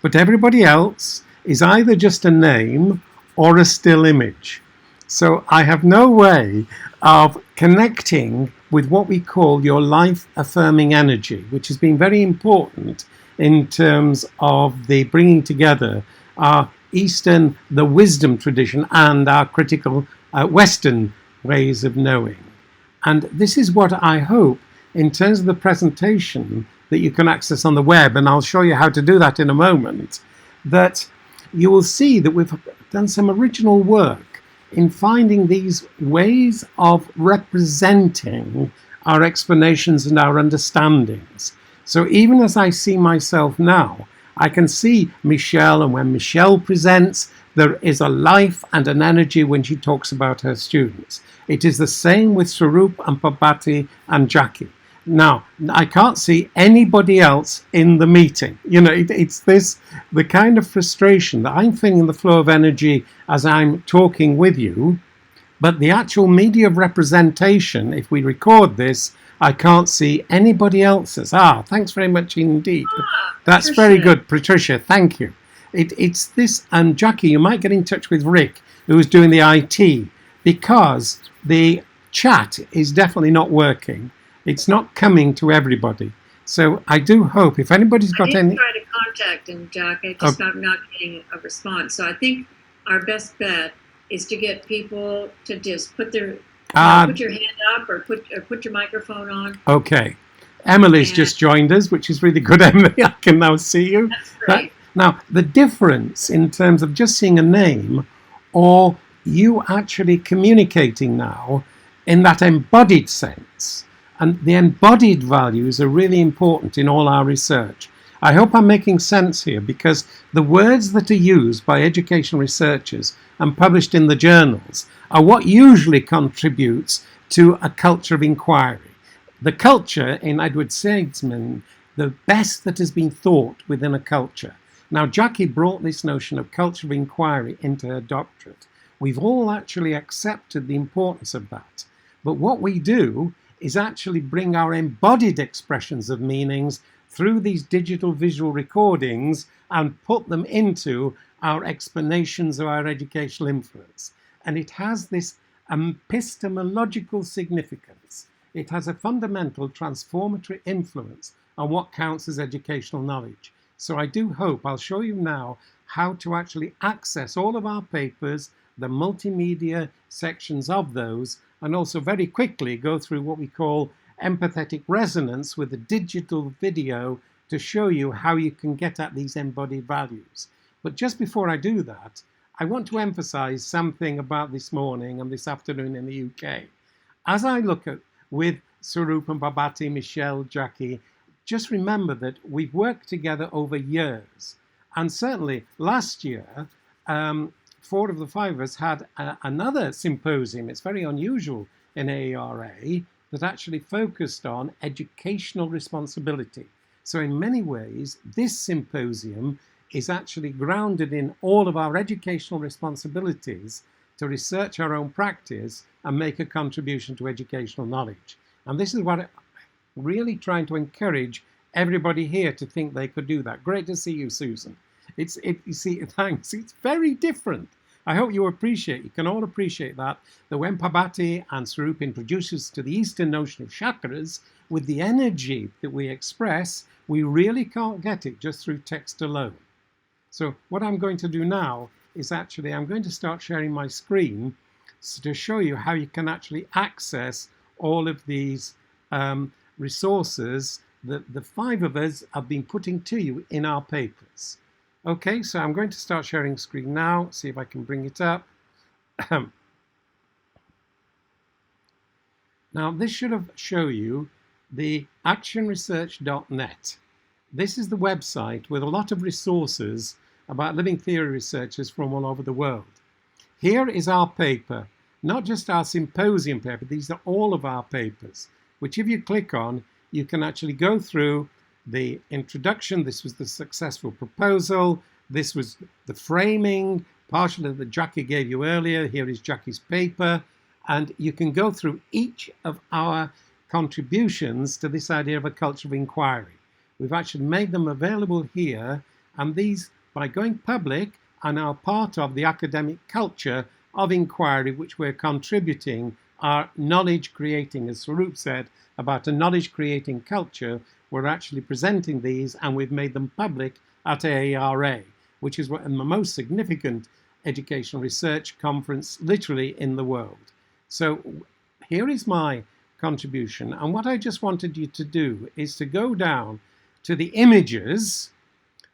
But everybody else is either just a name or a still image. So I have no way of connecting with what we call your life-affirming energy, which has been very important in terms of the bringing together our Eastern, the wisdom tradition, and our critical Western ways of knowing. And this is what I hope, in terms of the presentation that you can access on the web, and I'll show you how to do that in a moment, that you will see that we've done some original work in finding these ways of representing our explanations and our understandings. So even as I see myself now, I can see Michele, and when Michele presents, there is a life and an energy when she talks about her students. It is the same with Swaroop and Parbati and Jackie. Now, I can't see anybody else in the meeting. You know, it's this, the kind of frustration that I'm feeling the flow of energy as I'm talking with you, but the actual media of representation, if we record this, I can't see anybody else's. Thanks very much indeed. That's Patricia. Very good, Patricia, thank you. It's this, and Jackie, you might get in touch with Rick, who's doing the IT, because the chat is definitely not working. It's not coming to everybody. So I do hope if anybody's got any... I tried to contact him, Jack. I just I'm not getting a response. So I think our best bet is to get people to just put their put your hand up or put your microphone on. Okay. Emily's just joined us, which is really good, Emily. I can now see you. That's great. Now, the difference in terms of just seeing a name or you actually communicating now in that embodied sense, and the embodied values are really important in all our research. I hope I'm making sense here, because the words that are used by education researchers and published in the journals are what usually contributes to a culture of inquiry. The culture, in Edward Said's meaning, the best that has been thought within a culture. Now, Jackie brought this notion of culture of inquiry into her doctorate. We've all actually accepted the importance of that. But what we do is actually bring our embodied expressions of meanings through these digital visual recordings and put them into our explanations of our educational influence. And it has this epistemological significance. It has a fundamental transformatory influence on what counts as educational knowledge. So I do hope, I'll show you now how to actually access all of our papers, the multimedia sections of those, and also very quickly go through what we call empathetic resonance with a digital video to show you how you can get at these embodied values. But just before I do that, I want to emphasize something about this morning and this afternoon in the UK. As I look at with Swaroop and Parbati, Michele, Jackie, just remember that we've worked together over years. And certainly last year, 4 of the 5 of us had another symposium. It's very unusual in AERA that actually focused on educational responsibility. So in many ways, this symposium is actually grounded in all of our educational responsibilities to research our own practice and make a contribution to educational knowledge. And this is what I'm really trying to encourage everybody here to think they could do that. Great to see you, Susan. You see, thanks. It's very different. I hope you can all appreciate that when Parbati and Swaroop introduce us to the Eastern notion of chakras, with the energy that we express, we really can't get it just through text alone. So what I'm going to do now is actually, I'm going to start sharing my screen to show you how you can actually access all of these resources that the 5 of us have been putting to you in our papers. Okay, so I'm going to start sharing screen now, see if I can bring it up. Now, this should show you the actionresearch.net. This is the website with a lot of resources about living theory researchers from all over the world. Here is our paper, not just our symposium paper, these are all of our papers, which if you click on, you can actually go through the introduction. This was the successful proposal. This was the framing, partially that Jackie gave you earlier. Here is Jackie's paper. And you can go through each of our contributions to this idea of a culture of inquiry. We've actually made them available here. And these, by going public, are now part of the academic culture of inquiry, which we're contributing our knowledge creating, as Swaroop said, about a knowledge creating culture. We're actually presenting these and we've made them public at AERA, which is the most significant educational research conference literally in the world. So here is my contribution. And what I just wanted you to do is to go down to the images,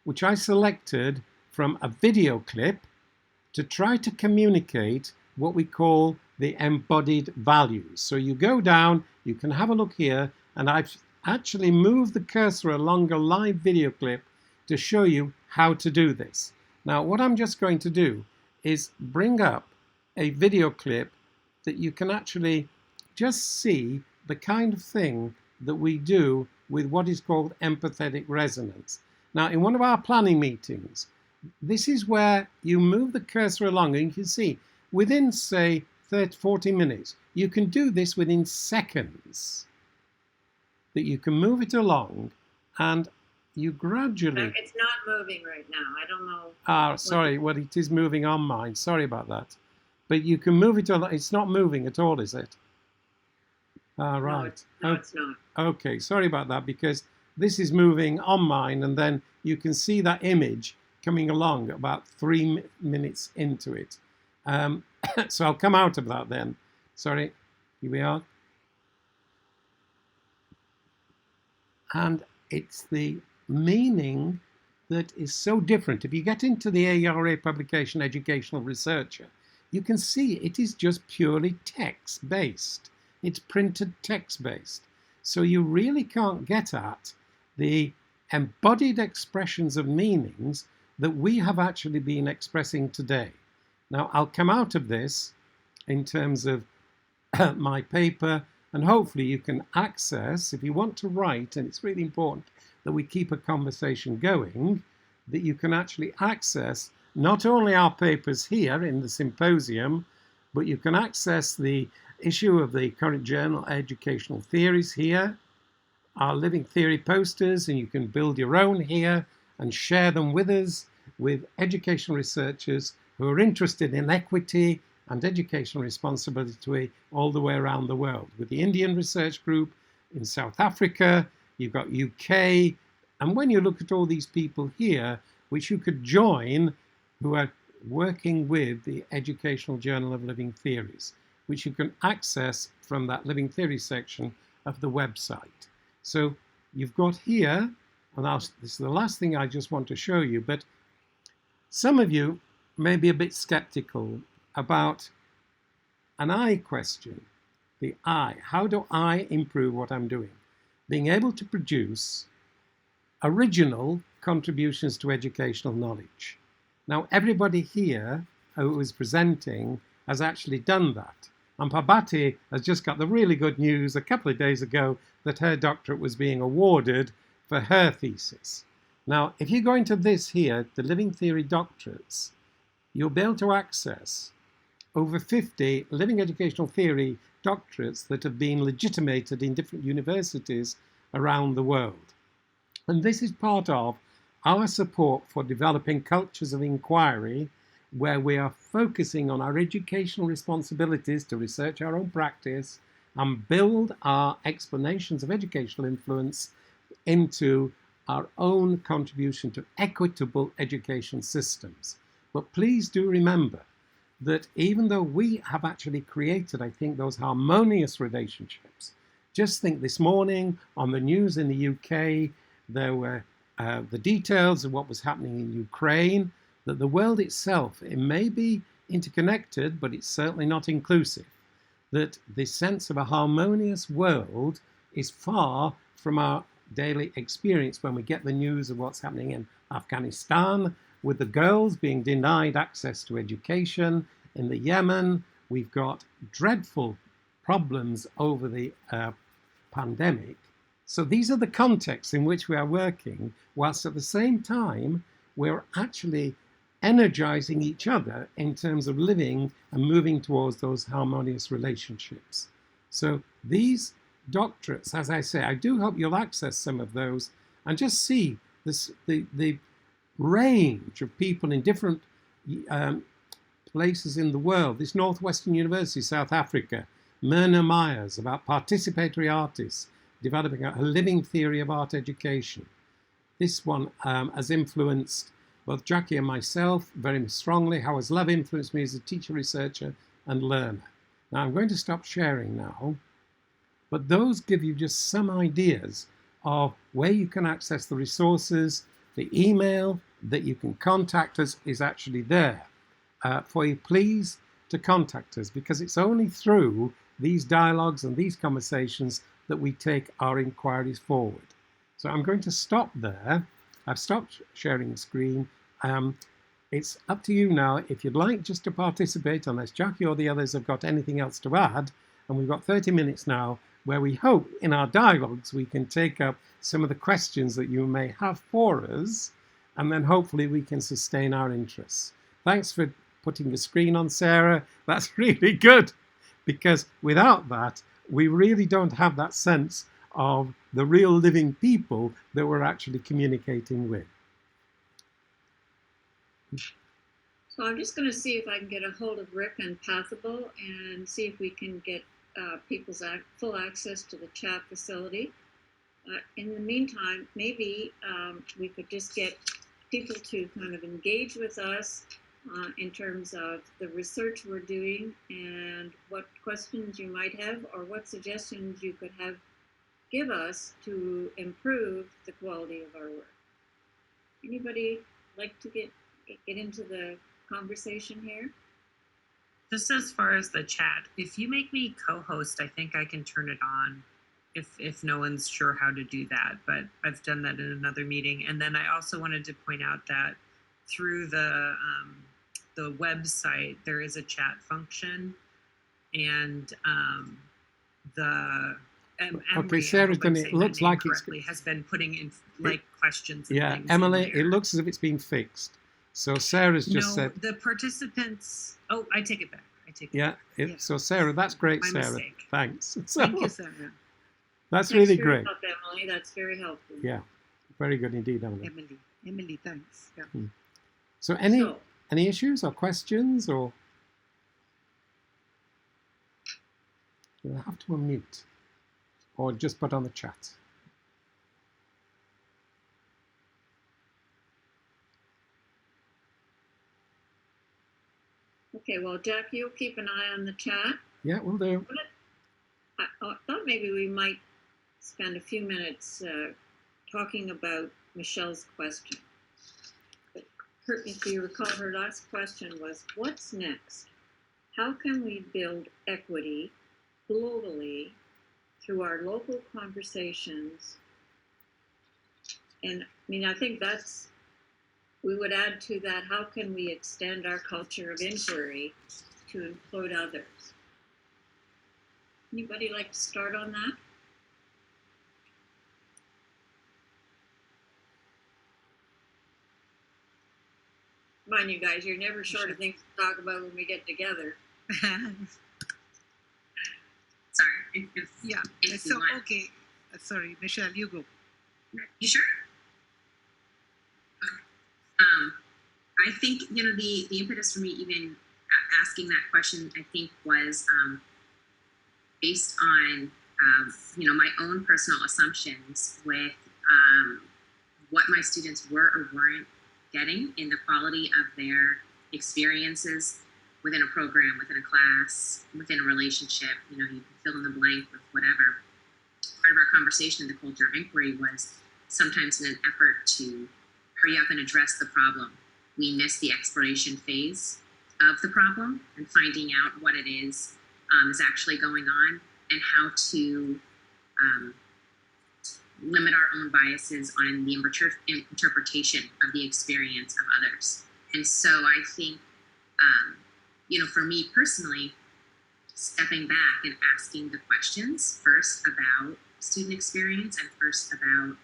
which I selected from a video clip to try to communicate what we call the embodied values. So you go down, you can have a look here, and I've actually moved the cursor along a live video clip to show you how to do this. Now, what I'm just going to do is bring up a video clip that you can actually just see the kind of thing that we do with what is called empathetic resonance. Now, in one of our planning meetings, this is where you move the cursor along and you can see within, say, 30, 40 minutes, you can do this within seconds, that you can move it along and you gradually... It's not moving right now. I don't know. Sorry, well, it is moving on mine. Sorry about that. But you can move it along. It's not moving at all, is it? Right. No, it's not. Okay, sorry about that, because this is moving on mine, and then you can see that image coming along about 3 minutes into it. So I'll come out of that then. Sorry, here we are. And it's the meaning that is so different. If you get into the AERA publication Educational Researcher, you can see it is just purely text-based. It's printed text-based. So you really can't get at the embodied expressions of meanings that we have actually been expressing today. Now, I'll come out of this in terms of my paper, and hopefully you can access, if you want to write, and it's really important that we keep a conversation going, that you can actually access not only our papers here in the symposium, but you can access the issue of the current journal Educational Theories here, our living theory posters, and you can build your own here and share them with us, with educational researchers who are interested in equity and educational responsibility all the way around the world. With the Indian Research Group in South Africa, you've got UK, and when you look at all these people here, which you could join who are working with the Educational Journal of Living Theories, which you can access from that Living Theory section of the website. So you've got here, and this is the last thing I just want to show you, but some of you may be a bit skeptical about an I question. The I. How do I improve what I'm doing? Being able to produce original contributions to educational knowledge. Now, everybody here who is presenting has actually done that. And Parbati has just got the really good news a couple of days ago that her doctorate was being awarded for her thesis. Now, if you go into this here, the Living Theory doctorates, you'll be able to access over 50 living educational theory doctorates that have been legitimated in different universities around the world. And this is part of our support for developing cultures of inquiry, where we are focusing on our educational responsibilities to research our own practice and build our explanations of educational influence into our own contribution to equitable education systems. But please do remember that even though we have actually created, I think, those harmonious relationships, just think this morning on the news in the UK, there were the details of what was happening in Ukraine, that the world itself, it may be interconnected, but it's certainly not inclusive, that the sense of a harmonious world is far from our daily experience when we get the news of what's happening in Afghanistan, with the girls being denied access to education. In the Yemen, we've got dreadful problems over the pandemic. So these are the contexts in which we are working, whilst at the same time, we're actually energizing each other in terms of living and moving towards those harmonious relationships. So these doctorates, as I say, I do hope you'll access some of those and just see this, the range of people in different places in the world. This Northwestern University, South Africa, Myrna Myers, about participatory artists, developing a living theory of art education. This one has influenced both Jackie and myself very strongly. How has love influenced me as a teacher, researcher, and learner? Now, I'm going to stop sharing now, but those give you just some ideas of where you can access the resources. The email that you can contact us is actually there for you. Please to contact us, because it's only through these dialogues and these conversations that we take our inquiries forward. So I'm going to stop there. I've stopped sharing the screen. It's up to you now if you'd like just to participate, unless Jackie or the others have got anything else to add. And we've got 30 minutes now where we hope in our dialogues we can take up some of the questions that you may have for us, and then hopefully we can sustain our interests. Thanks for putting the screen on, Sarah. That's really good, because without that, we really don't have that sense of the real living people that we're actually communicating with. So I'm just going to see if I can get a hold of Rick and Pathable and see if we can get people's full access to the chat facility. In the meantime, maybe we could just get people to kind of engage with us in terms of the research we're doing and what questions you might have or what suggestions you could give us to improve the quality of our work. Anybody like to get into the conversation here? Just as far as the chat, if you make me co-host, I think I can turn it on if no one's sure how to do that, but I've done that in another meeting. And then I also wanted to point out that through the website, there is a chat function, and okay, Sarah's done it. It looks like it has been putting in like questions. And yeah, Emily, it looks as if it's been fixed. So Sarah's just said the participants. Oh, I take it back. Yeah. So Sarah, that's great, My Sarah. mistake. Thanks. So, Thank you, Sarah. That's really great. Help, Emily. That's very helpful. Yeah, very good indeed, Emily. Emily, thanks. Yeah. So any issues or questions, or you'll have to unmute or just put on the chat. Okay, well, Jack, you'll keep an eye on the chat. Yeah, we'll do. I thought maybe we might spend a few minutes talking about Michelle's question. If you recall, her last question was, what's next? How can we build equity globally through our local conversations? And I mean, I think we would add to that, how can we extend our culture of inquiry to include others? Anybody like to start on that? Come on, you guys, you're never short of things to talk about when we get together. Sorry. Yeah. If So, you want. okay. Sorry, Michele, you go. You sure? I think, the impetus for me even asking that question, I think, was based on, my own personal assumptions with what my students were or weren't getting in the quality of their experiences within a program, within a class, within a relationship. You can fill in the blank with whatever. Part of our conversation in the culture of inquiry was sometimes in an effort to hurry up and address the problem, we miss the exploration phase of the problem and finding out what it is actually going on and how to limit our own biases on the interpretation of the experience of others. And so I think, for me personally, stepping back and asking the questions first about student experience and first about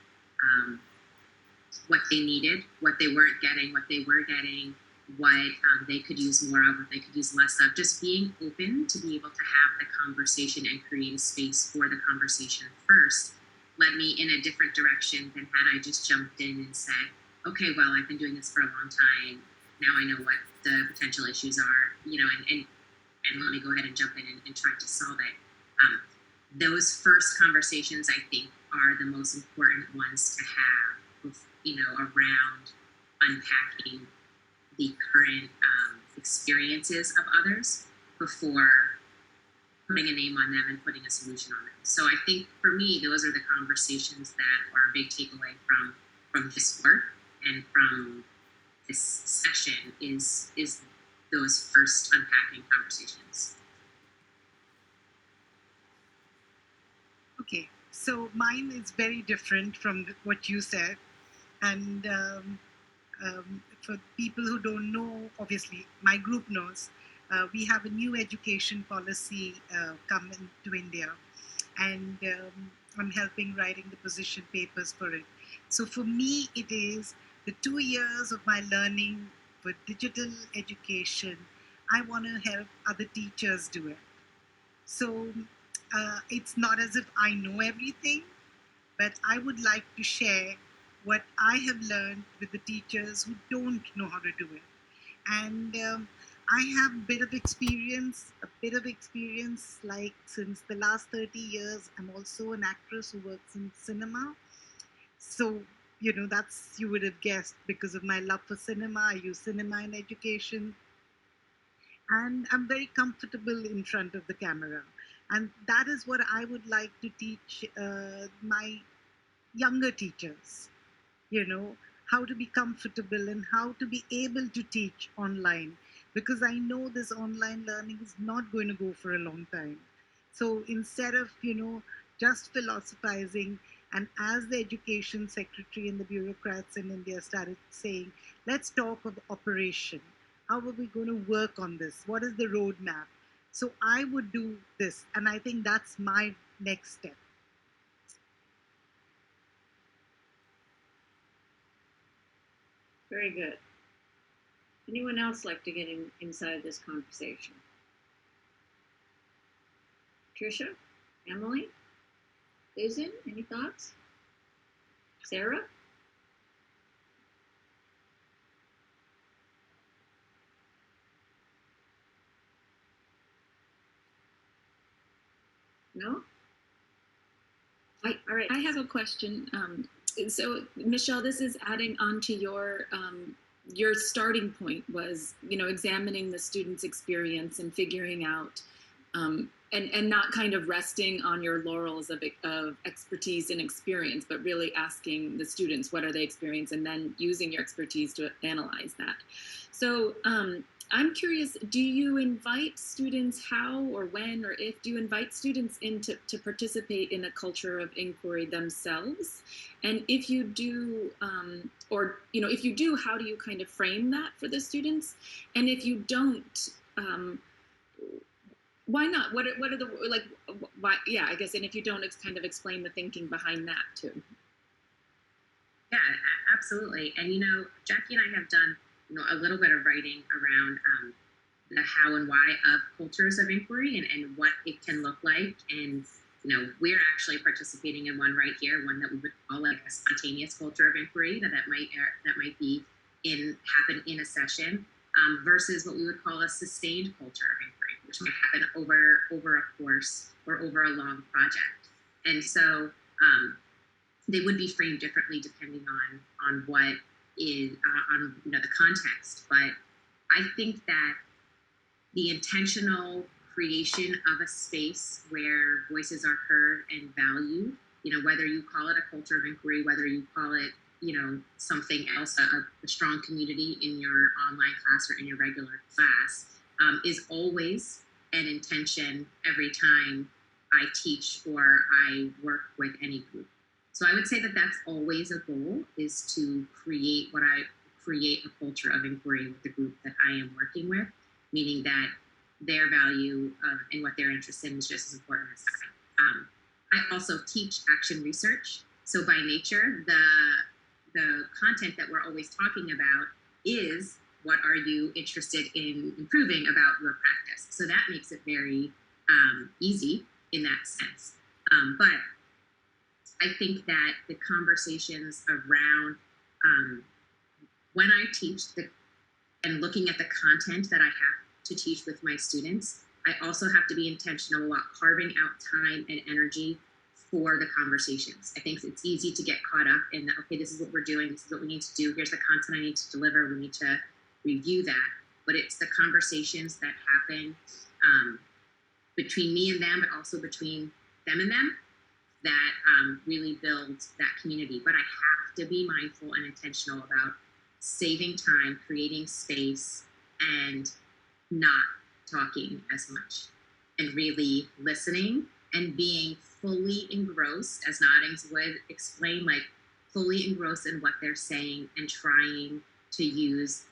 what they needed, what they weren't getting, what they were getting, what they could use more of, what they could use less of, just being open to be able to have the conversation and create a space for the conversation first led me in a different direction than had I just jumped in and said, okay, well, I've been doing this for a long time. Now I know what the potential issues are, and let me go ahead and jump in and try to solve it. Those first conversations, I think, are the most important ones to have, around unpacking the current experiences of others before putting a name on them and putting a solution on them. So I think for me, those are the conversations that are a big takeaway from this work and from this session is those first unpacking conversations. Okay, so mine is very different from what you said. And for people who don't know, obviously, my group knows, we have a new education policy coming to India. And I'm helping writing the position papers for it. So for me, it is the 2 years of my learning for digital education. I want to help other teachers do it. So it's not as if I know everything, but I would like to share what I have learned with the teachers who don't know how to do it. And I have a bit of experience, like since the last 30 years, I'm also an actress who works in cinema. So, that's, you would have guessed, because of my love for cinema, I use cinema in education. And I'm very comfortable in front of the camera. And that is what I would like to teach my younger teachers, how to be comfortable and how to be able to teach online, because I know this online learning is not going to go for a long time. So instead of, just philosophizing, and as the education secretary and the bureaucrats in India started saying, let's talk of operation. How are we going to work on this? What is the roadmap? So I would do this, and I think that's my next step. Very good. Anyone else like to get inside this conversation? Tricia? Emily? Susan? Any thoughts? Sarah? No? All right. I have a question. So, Michele, this is adding on to your your starting point was, examining the student's experience and figuring out, and not kind of resting on your laurels of expertise and experience, but really asking the students what are they experiencing, and then using your expertise to analyze that. So I'm curious, do you invite students, how or when or if, do you invite students in to participate in a culture of inquiry themselves? And if you do, if you do, how do you kind of frame that for the students? And if you don't, why not? What are the, why, yeah, I guess, and if you don't, kind of explain the thinking behind that too. Yeah, absolutely. And, Jackie and I have done, a little bit of writing around the how and why of cultures of inquiry and what it can look like. And, we're actually participating in one right here, one that we would call like a spontaneous culture of inquiry that might be happen in a session, versus what we would call a sustained culture of inquiry, which might happen over a course or over a long project. And so they would be framed differently depending on what is on the context. But I think that the intentional creation of a space where voices are heard and valued, whether you call it a culture of inquiry, whether you call it something else, a strong community in your online class or in your regular class, is always an intention every time I teach or I work with any group. So I would say that that's always a goal, is to create a culture of inquiry with the group that I am working with, meaning that their value and what they're interested in is just as important as mine. I also teach action research. So by nature, the content that we're always talking about is what are you interested in improving about your practice. So that makes it very easy in that sense. But I think that the conversations around when I teach and looking at the content that I have to teach with my students, I also have to be intentional about carving out time and energy for the conversations. I think it's easy to get caught up in that, okay, this is what we're doing, this is what we need to do, here's the content I need to deliver, we need to review that. But it's the conversations that happen between me and them, but also between them and them, that really builds that community. But I have to be mindful and intentional about saving time, creating space, and not talking as much, and really listening and being fully engrossed, as Noddings would explain, like fully engrossed in what they're saying and trying to use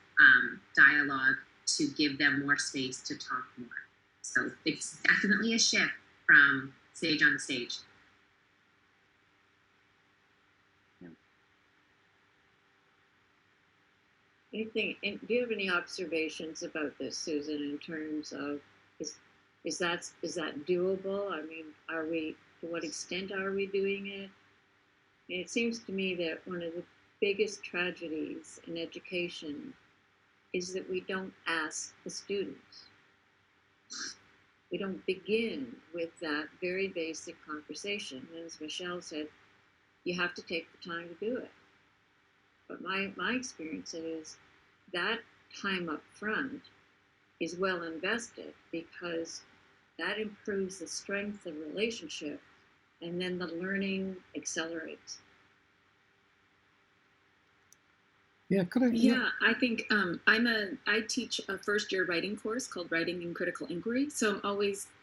dialogue to give them more space to talk more. So it's definitely a shift from sage on the stage. Do you have any observations about this, Susan, in terms of is that doable? I mean, to what extent are we doing it? It seems to me that one of the biggest tragedies in education is that we don't ask the students. We don't begin with that very basic conversation. And as Michele said, you have to take the time to do it. But my experience is that time up front is well invested, because that improves the strength of relationship, and then the learning accelerates. Yeah, could I? Yeah, I think I teach a first-year writing course called Writing in Critical Inquiry. So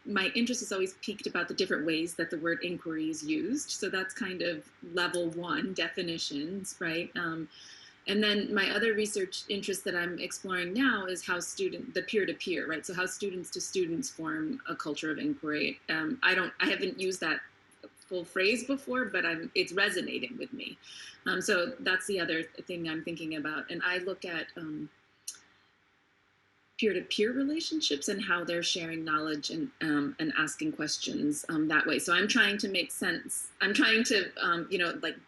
my interest is always piqued about the different ways that the word inquiry is used. So that's kind of level one, definitions, right? And then my other research interest that I'm exploring now is how the peer-to-peer, right? So how students to students form a culture of inquiry. I haven't used that full phrase before, but it's resonating with me. So that's the other thing I'm thinking about. And I look at peer-to-peer relationships and how they're sharing knowledge and asking questions that way. So I'm trying to make sense. I'm trying to,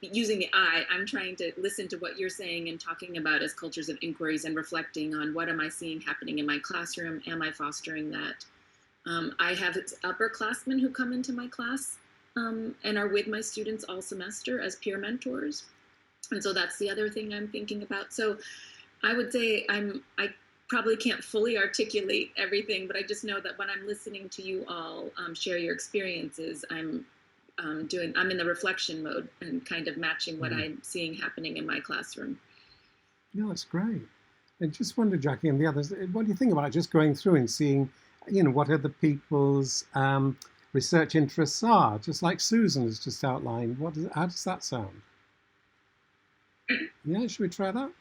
using the I, I'm trying to listen to what you're saying and talking about as cultures of inquiries, and reflecting on what am I seeing happening in my classroom? Am I fostering that? I have upperclassmen who come into my class and are with my students all semester as peer mentors. And so that's the other thing I'm thinking about. So I would say I probably can't fully articulate everything, but I just know that when I'm listening to you all share your experiences, I'm in the reflection mode and kind of matching what I'm seeing happening in my classroom. No, that's great. I just wonder, Jackie and the others, what do you think about just going through and seeing, what other people's research interests are, just like Susan has just outlined? How does that sound? Yeah, should we try that?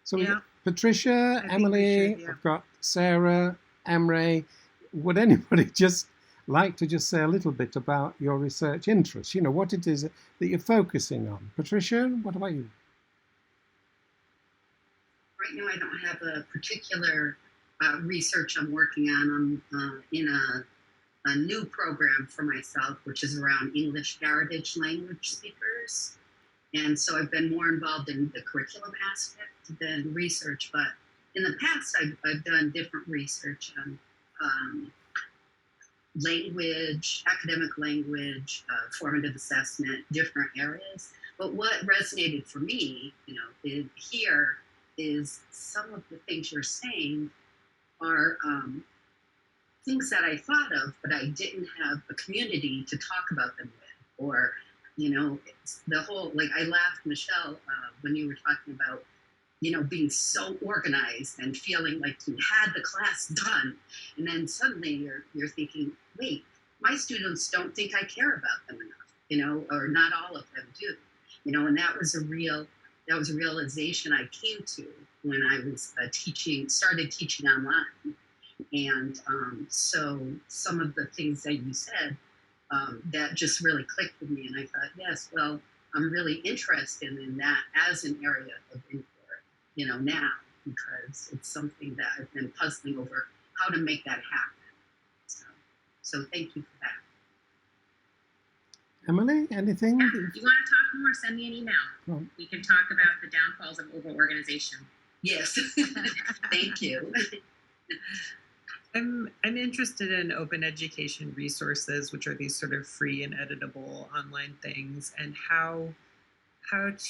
So we've got Patricia, Emily, I've got Sarah, Emre. Would anybody just like to just say a little bit about your research interests? What it is that you're focusing on. Patricia, what about you? Right now, I don't have a particular research I'm working on. I'm in a new program for myself, which is around English heritage language speakers. And so I've been more involved in the curriculum aspect than research. But in the past, I've done different research on language, academic language, formative assessment, different areas. But what resonated for me, here is some of the things you're saying are things that I thought of, but I didn't have a community to talk about them with. Or, it's the whole, like I laughed, Michele, when you were talking about, being so organized and feeling like you had the class done. And then suddenly you're thinking, wait, my students don't think I care about them enough, or not all of them do. And that was a realization I came to when I was started teaching online. And so some of the things that you said, that just really clicked with me. And I thought, yes, well, I'm really interested in that as an area of inquiry, now, because it's something that I've been puzzling over how to make that happen. So thank you for that. Emily, anything? Yeah. If you want to talk more, send me an email. We can talk about the downfalls of overorganization. Yes. Thank you. I'm interested in open education resources, which are these sort of free and editable online things, and how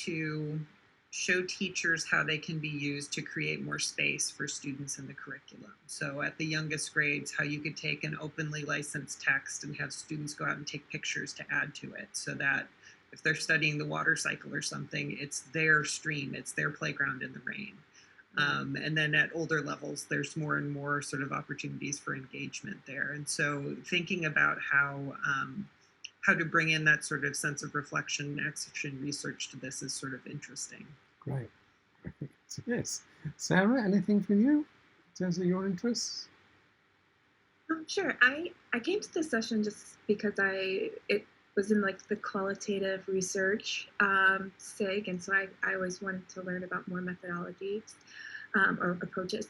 to show teachers how they can be used to create more space for students in the curriculum. So at the youngest grades, how you could take an openly licensed text and have students go out and take pictures to add to it, so that if they're studying the water cycle or something, it's their stream, it's their playground in the rain. And then at older levels, there's more and more sort of opportunities for engagement there. And so thinking about how to bring in that sort of sense of reflection, action, research to this is sort of interesting. Great. Yes. Sarah, anything from you in terms of your interests? Sure. I came to this session just because it was in like the qualitative research SIG, and so I always wanted to learn about more methodologies or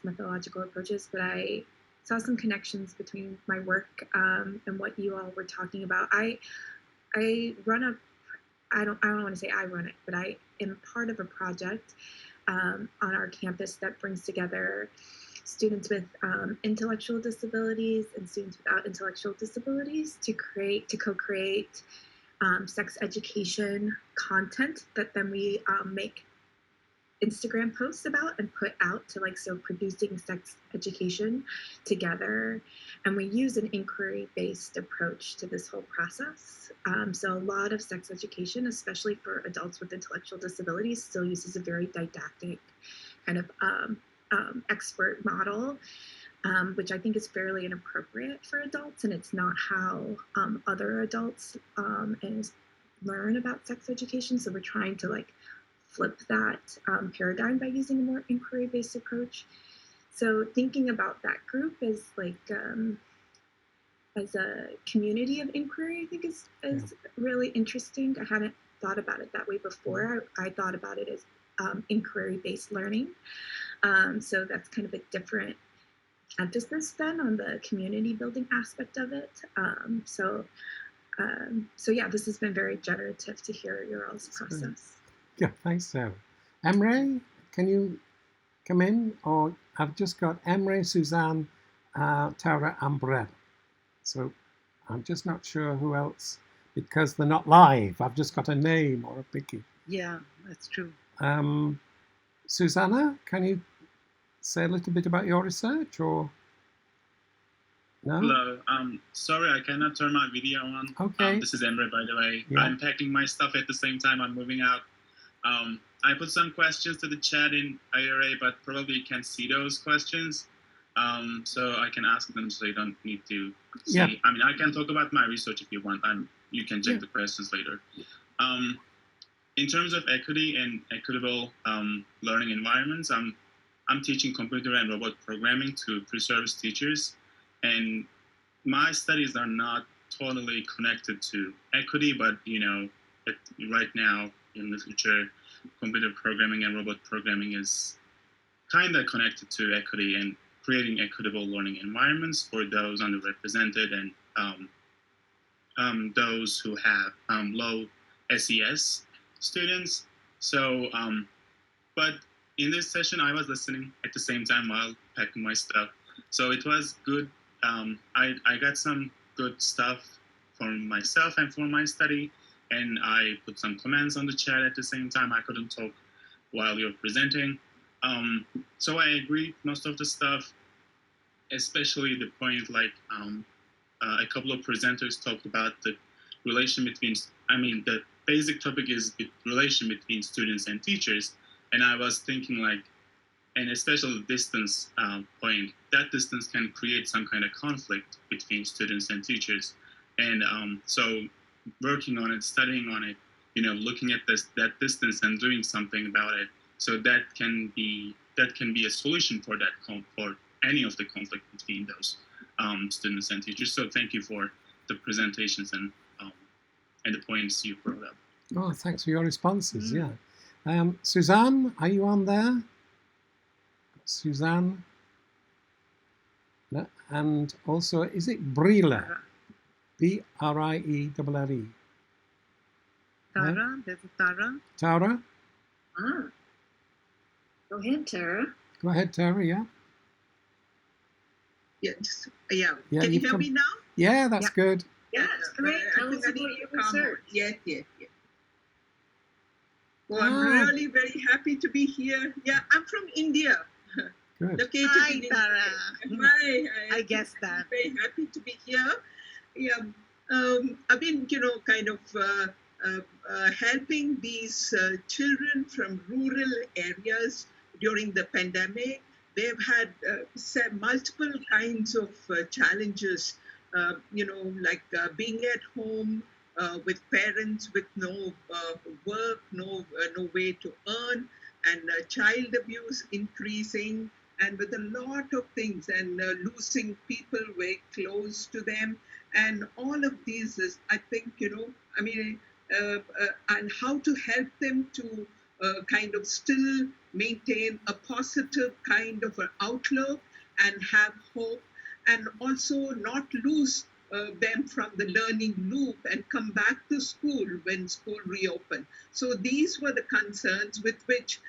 methodological approaches, but I saw some connections between my work and what you all were talking about. I run I don't want to say I run it, but I am part of a project on our campus that brings together students with intellectual disabilities and students without intellectual disabilities to co-create sex education content that then we make Instagram posts about and put out to producing sex education together. And we use an inquiry-based approach to this whole process. So a lot of sex education, especially for adults with intellectual disabilities, still uses a very didactic kind of expert model, which I think is fairly inappropriate for adults, and it's not how other adults learn about sex education. So we're trying to flip that paradigm by using a more inquiry-based approach. So thinking about that group as as a community of inquiry, I think is really interesting. I hadn't thought about it that way before. I thought about it as inquiry-based learning. So that's kind of a different emphasis then on the community building aspect of it. So yeah, this has been very generative to hear your all's process. Yeah, thanks, Sarah. Emre, can you come in? Or I've just got Emre, Suzanne, Tara, and Brett. So I'm just not sure who else, because they're not live. I've just got a name or a picky. Yeah, that's true. Susanna, can you say a little bit about your research, or no? Hello. Sorry, I cannot turn my video on. Okay. This is Emre, by the way. Yeah. I'm packing my stuff at the same time I'm moving out. I put some questions to the chat in AERA, but probably you can't see those questions. So I can ask them, so you don't need to see. Yeah. I mean, I can talk about my research if you want. You can check Yeah. the questions later. In terms of equity and equitable learning environments, I'm teaching computer and robot programming to pre-service teachers, and my studies are not totally connected to equity, but right now in the future, computer programming and robot programming is kind of connected to equity and creating equitable learning environments for those underrepresented and those who have low SES students. So, but in this session, I was listening at the same time while packing my stuff. So it was good. I got some good stuff for myself and for my study, and I put some comments on the chat at the same time. I couldn't talk while you're presenting. So I agree with most of the stuff, especially the point like a couple of presenters talked about the relation between, the basic topic is the relation between students and teachers. And I was thinking like, and especially the distance point, that distance can create some kind of conflict between students and teachers. And so working on it, studying on it, looking at that distance and doing something about it. So that can be a solution for that for any of the conflict between those students and teachers. So thank you for the presentations and the points you brought up. Oh, thanks for your responses. Yeah. Suzanne, are you on there? Suzanne? No, and also, is it Brile? B-R-I-E-R-R-E. Tara, No? there's a Tara. Tara? Go ahead, Tara. Go ahead, Tara, yeah. Yeah, Yeah, Can you hear me now? Yeah, that's good. Yeah, it's great. Tell us about your research. Yes. Well, Ah. I'm really very happy to be here. Yeah, I'm from India. Good. Located Hi, in Tara. India. Hi. I guessed that. Very happy to be here. Yeah, I've been, kind of helping these children from rural areas during the pandemic. They've had multiple kinds of challenges, like being at home with parents with no work, no way to earn, and child abuse increasing, and with a lot of things, and losing people very close to them. And all of these is, I think, and how to help them to kind of still maintain a positive kind of an outlook and have hope, and also not lose them from the learning loop and come back to school when school reopened. So these were the concerns with which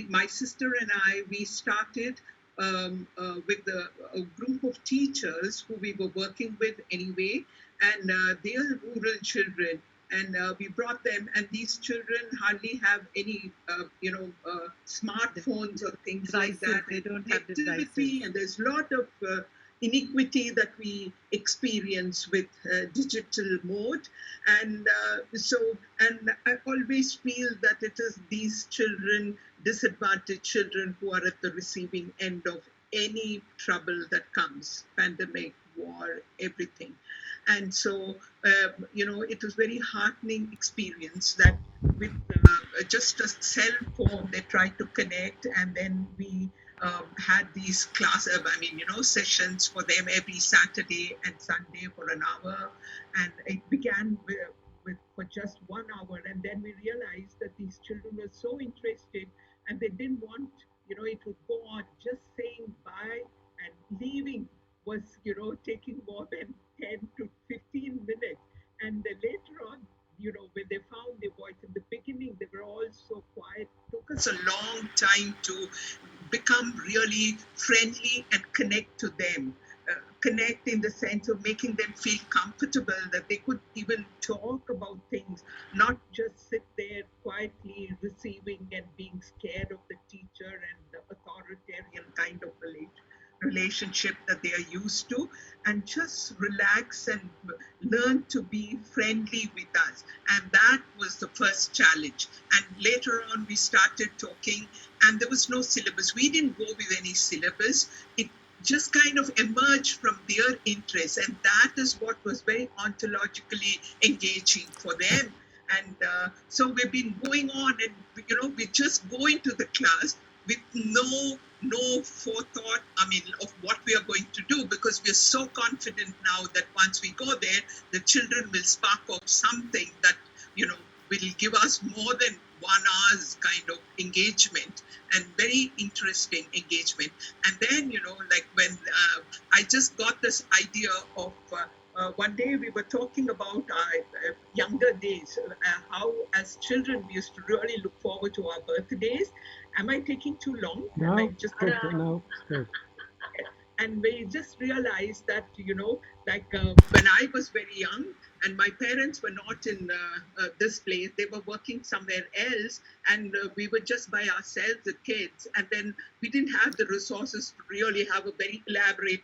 my sister and we started with a group of teachers who we were working with anyway, and they are rural children. And we brought them, and these children hardly have any, smartphones or things like that. They don't have devices. And there's a lot of inequity that we experience with digital mode. And and I always feel that it is these children, disadvantaged children, who are at the receiving end of any trouble that comes, pandemic, war, everything. And so, it was very heartening experience that with just a cell phone, they tried to connect, and then we had these classes, sessions for them every Saturday and Sunday for an hour. And it began for just 1 hour. And then we realized that these children were so interested, and they didn't want, it would go on. Just saying bye and leaving was, taking more than 10 to 15 minutes. And then later on, when they found their voice, in the beginning, they were all so quiet. It took us a long time to become really friendly and connect to them. connect in the sense of making them feel comfortable, that they could even talk about things, not just sit there quietly receiving and being scared of the teacher and the authoritarian kind of relationship that they are used to, and just relax and learn to be friendly with us. And that was the first challenge. And later on, we started talking, and there was no syllabus. We didn't go with any syllabus. It just kind of emerged from their interests, and that is what was very ontologically engaging for them. And so we've been going on, and we just go into the class with no forethought, of what we are going to do, because we're so confident now that once we go there, the children will spark off something that will give us more than 1 hour's kind of engagement, and very interesting engagement. And then when I just got this idea of one day we were talking about our younger days, how as children we used to really look forward to our birthdays. Am I taking too long? No, Am I just no, it's good. And we just realized that when I was very young and my parents were not in this place, they were working somewhere else, and we were just by ourselves, the kids, and then we didn't have the resources to really have a very elaborate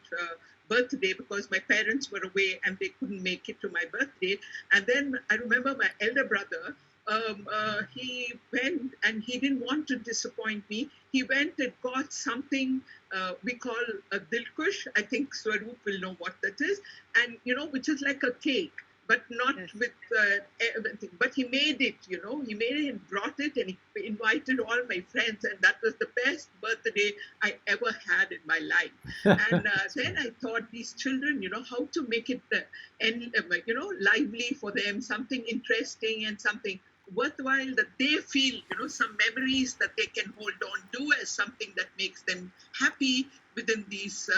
birthday, because my parents were away and they couldn't make it to my birthday. And then I remember my elder brother, he went, and he didn't want to disappoint me. He went and got something we call a dilkush. I think Swaroop will know what that is, and which is like a cake, but not with everything. But he made it, he made it and brought it, and he invited all my friends, and that was the best birthday I ever had in my life. And then I thought, these children, how to make it, lively for them, something interesting and something worthwhile, that they feel, some memories that they can hold on to as something that makes them happy within these,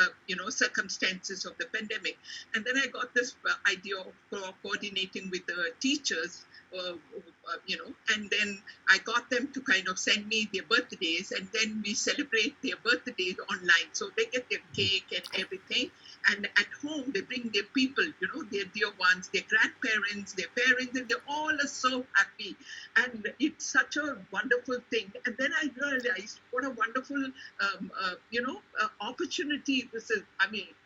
circumstances of the pandemic. And then I got this idea of coordinating with the teachers, and then I got them to kind of send me their birthdays, and then we celebrate their birthdays online. So they get their cake and everything. And at home, they bring their people, their dear ones, their grandparents, their parents, and they all are so happy. And it's such a wonderful thing. And then I realized what a wonderful, opportunity this is.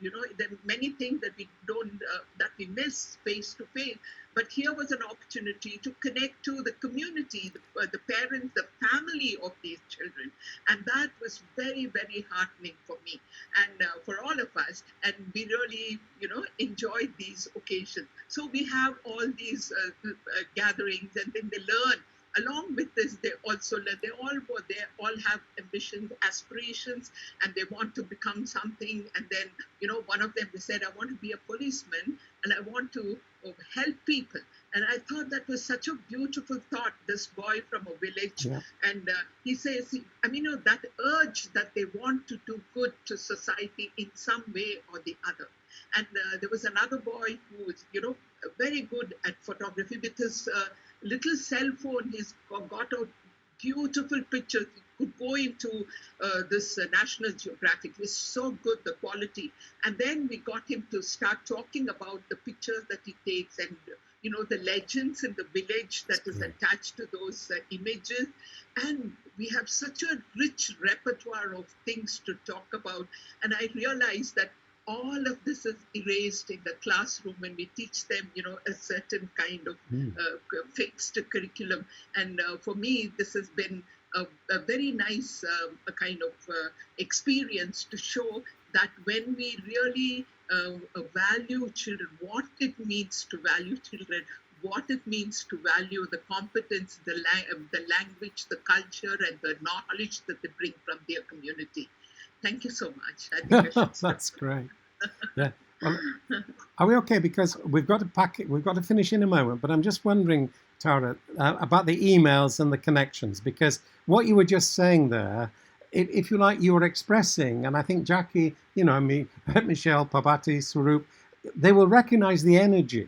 There are many things that we don't, that we miss face to face. But here was an opportunity to connect to the community, the parents, the family of these children. And that was very, very heartening for me and for all of us. And we really, enjoyed these occasions. So we have all these gatherings, and then they learn. Along with this, they also learn. They all have ambitions, aspirations, and they want to become something. And then, one of them, they said, I want to be a policeman, and I want to help people. And I thought that was such a beautiful thought, this boy from a village. Yeah. And he says, that urge that they want to do good to society in some way or the other. And there was another boy who was, very good at photography. With his little cell phone, he's got out beautiful pictures. He could go into this National Geographic. It's so good, the quality. And then we got him to start talking about the pictures that he takes, and the legends in the village that is attached to those images. And we have such a rich repertoire of things to talk about. And I realized that all of this is erased in the classroom when we teach them, a certain kind of fixed curriculum. And for me, this has been a very nice kind of experience to show that when we really value children, what it means to value children, what it means to value the competence, the language, the culture, and the knowledge that they bring from their community. Thank you so much. I think I should stop. That's great. Yeah. Well, are we okay? Because we've got to finish in a moment. But I'm just wondering, Tara, about the emails and the connections, because what you were just saying there, if you like, you were expressing, and I think Jackie, Michele, Parbati, Swaroop, they will recognize the energy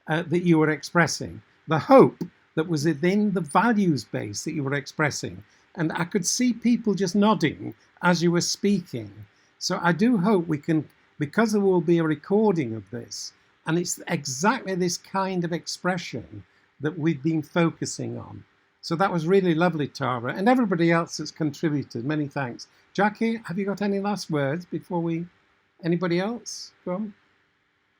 that you were expressing, the hope that was within the values base that you were expressing. And I could see people just nodding as you were speaking. So I do hope we can because there will be a recording of this, and it's exactly this kind of expression that we've been focusing on. So that was really lovely, Tara, and everybody else that's contributed. Many thanks. Jackie, have you got any last words before we... Anybody else? Go on.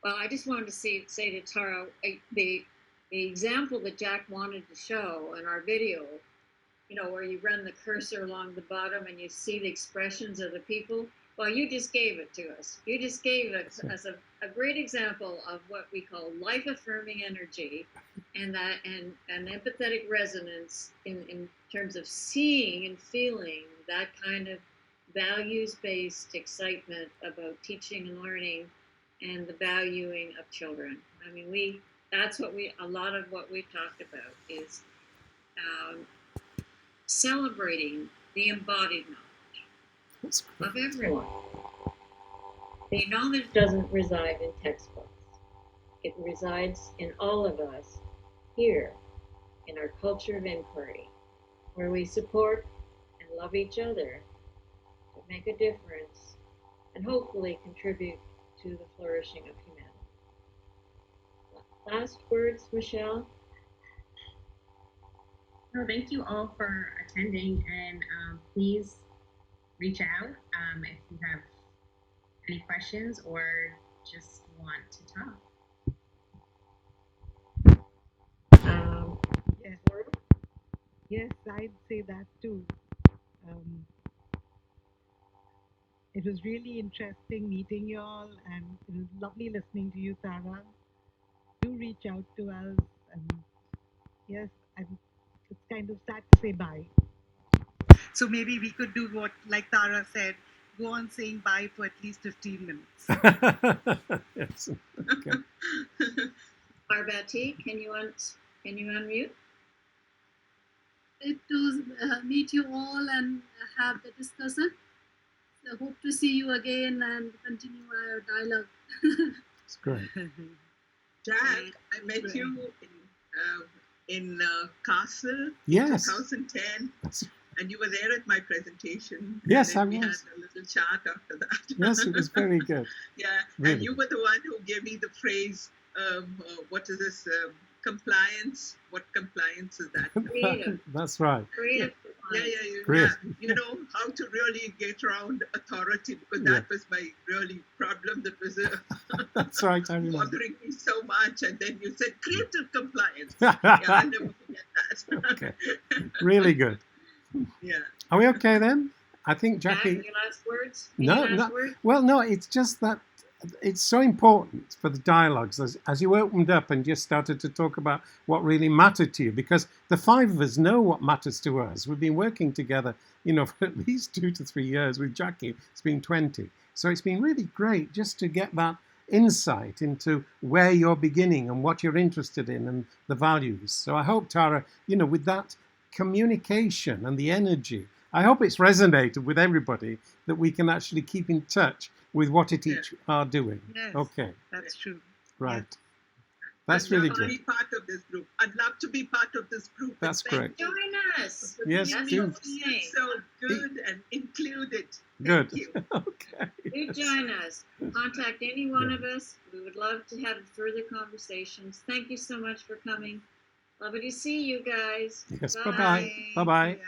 Well, I just wanted to say to Tara, the example that Jack wanted to show in our video, you know, where you run the cursor along the bottom and you see the expressions of the people. Well, you just gave it to us. You just gave it as a great example of what we call life-affirming energy, and empathetic resonance in terms of seeing and feeling that kind of values-based excitement about teaching and learning and the valuing of children. I mean, a lot of what we've talked about is celebrating the embodied knowledge of everyone. The knowledge doesn't reside in textbooks. It resides in all of us here in our culture of inquiry, where we support and love each other to make a difference and hopefully contribute to the flourishing of humanity. Last words, Michele? No, thank you all for attending, and please reach out if you have any questions or just want to talk. Yes, I'd say that too. It was really interesting meeting you all, and it was lovely listening to you, Tara. Do reach out to us, and yes, it's kind of sad to say bye. So maybe we could do what, like Tara said, go on saying bye for at least 15 minutes. Yes. Okay. Parbati, can you unmute? To meet you all and have the discussion. So hope to see you again and continue our dialogue. It's great. Jack, I met you in Castle Yes. 2010, and you were there at my presentation. Yes, I and then we was. had a little chat after that. Yes, it was very good. Yeah, Really. and you were the one who gave me the phrase, what is this, compliance? What compliance is that? Creative. That's right. Creative. Yeah, Great. you know how to really get around authority, because Yeah. that was my really problem that was That's right, I remember. bothering me so much. And then you said creative compliance. Yeah, I'll never forget that. Okay. Really good. Yeah. Are we okay then? I think Jackie... Any last words? No, well, no, it's just that it's so important for the dialogues as you opened up and just started to talk about what really mattered to you, because the five of us know what matters to us. We've been working together, you know, for at least 2 to 3 years. With Jackie, it's been 20. So it's been really great just to get that insight into where you're beginning and what you're interested in and the values. So I hope, Tara, you know, with that communication and the energy, I hope it's resonated with everybody, that we can actually keep in touch with what it each are doing. Yes, Okay, that's true. right. That's really I'd love to good. be part of this group. I'd love to be part of this group. That's And thank great. you. Join us. Yes, You do. feel so good and included. Good. Thank you. Okay. Do join us. Contact any one of us. We would love to have further conversations. Thank you so much for coming. Lovely to see you guys. Yes, bye-bye. Bye-bye. Yeah.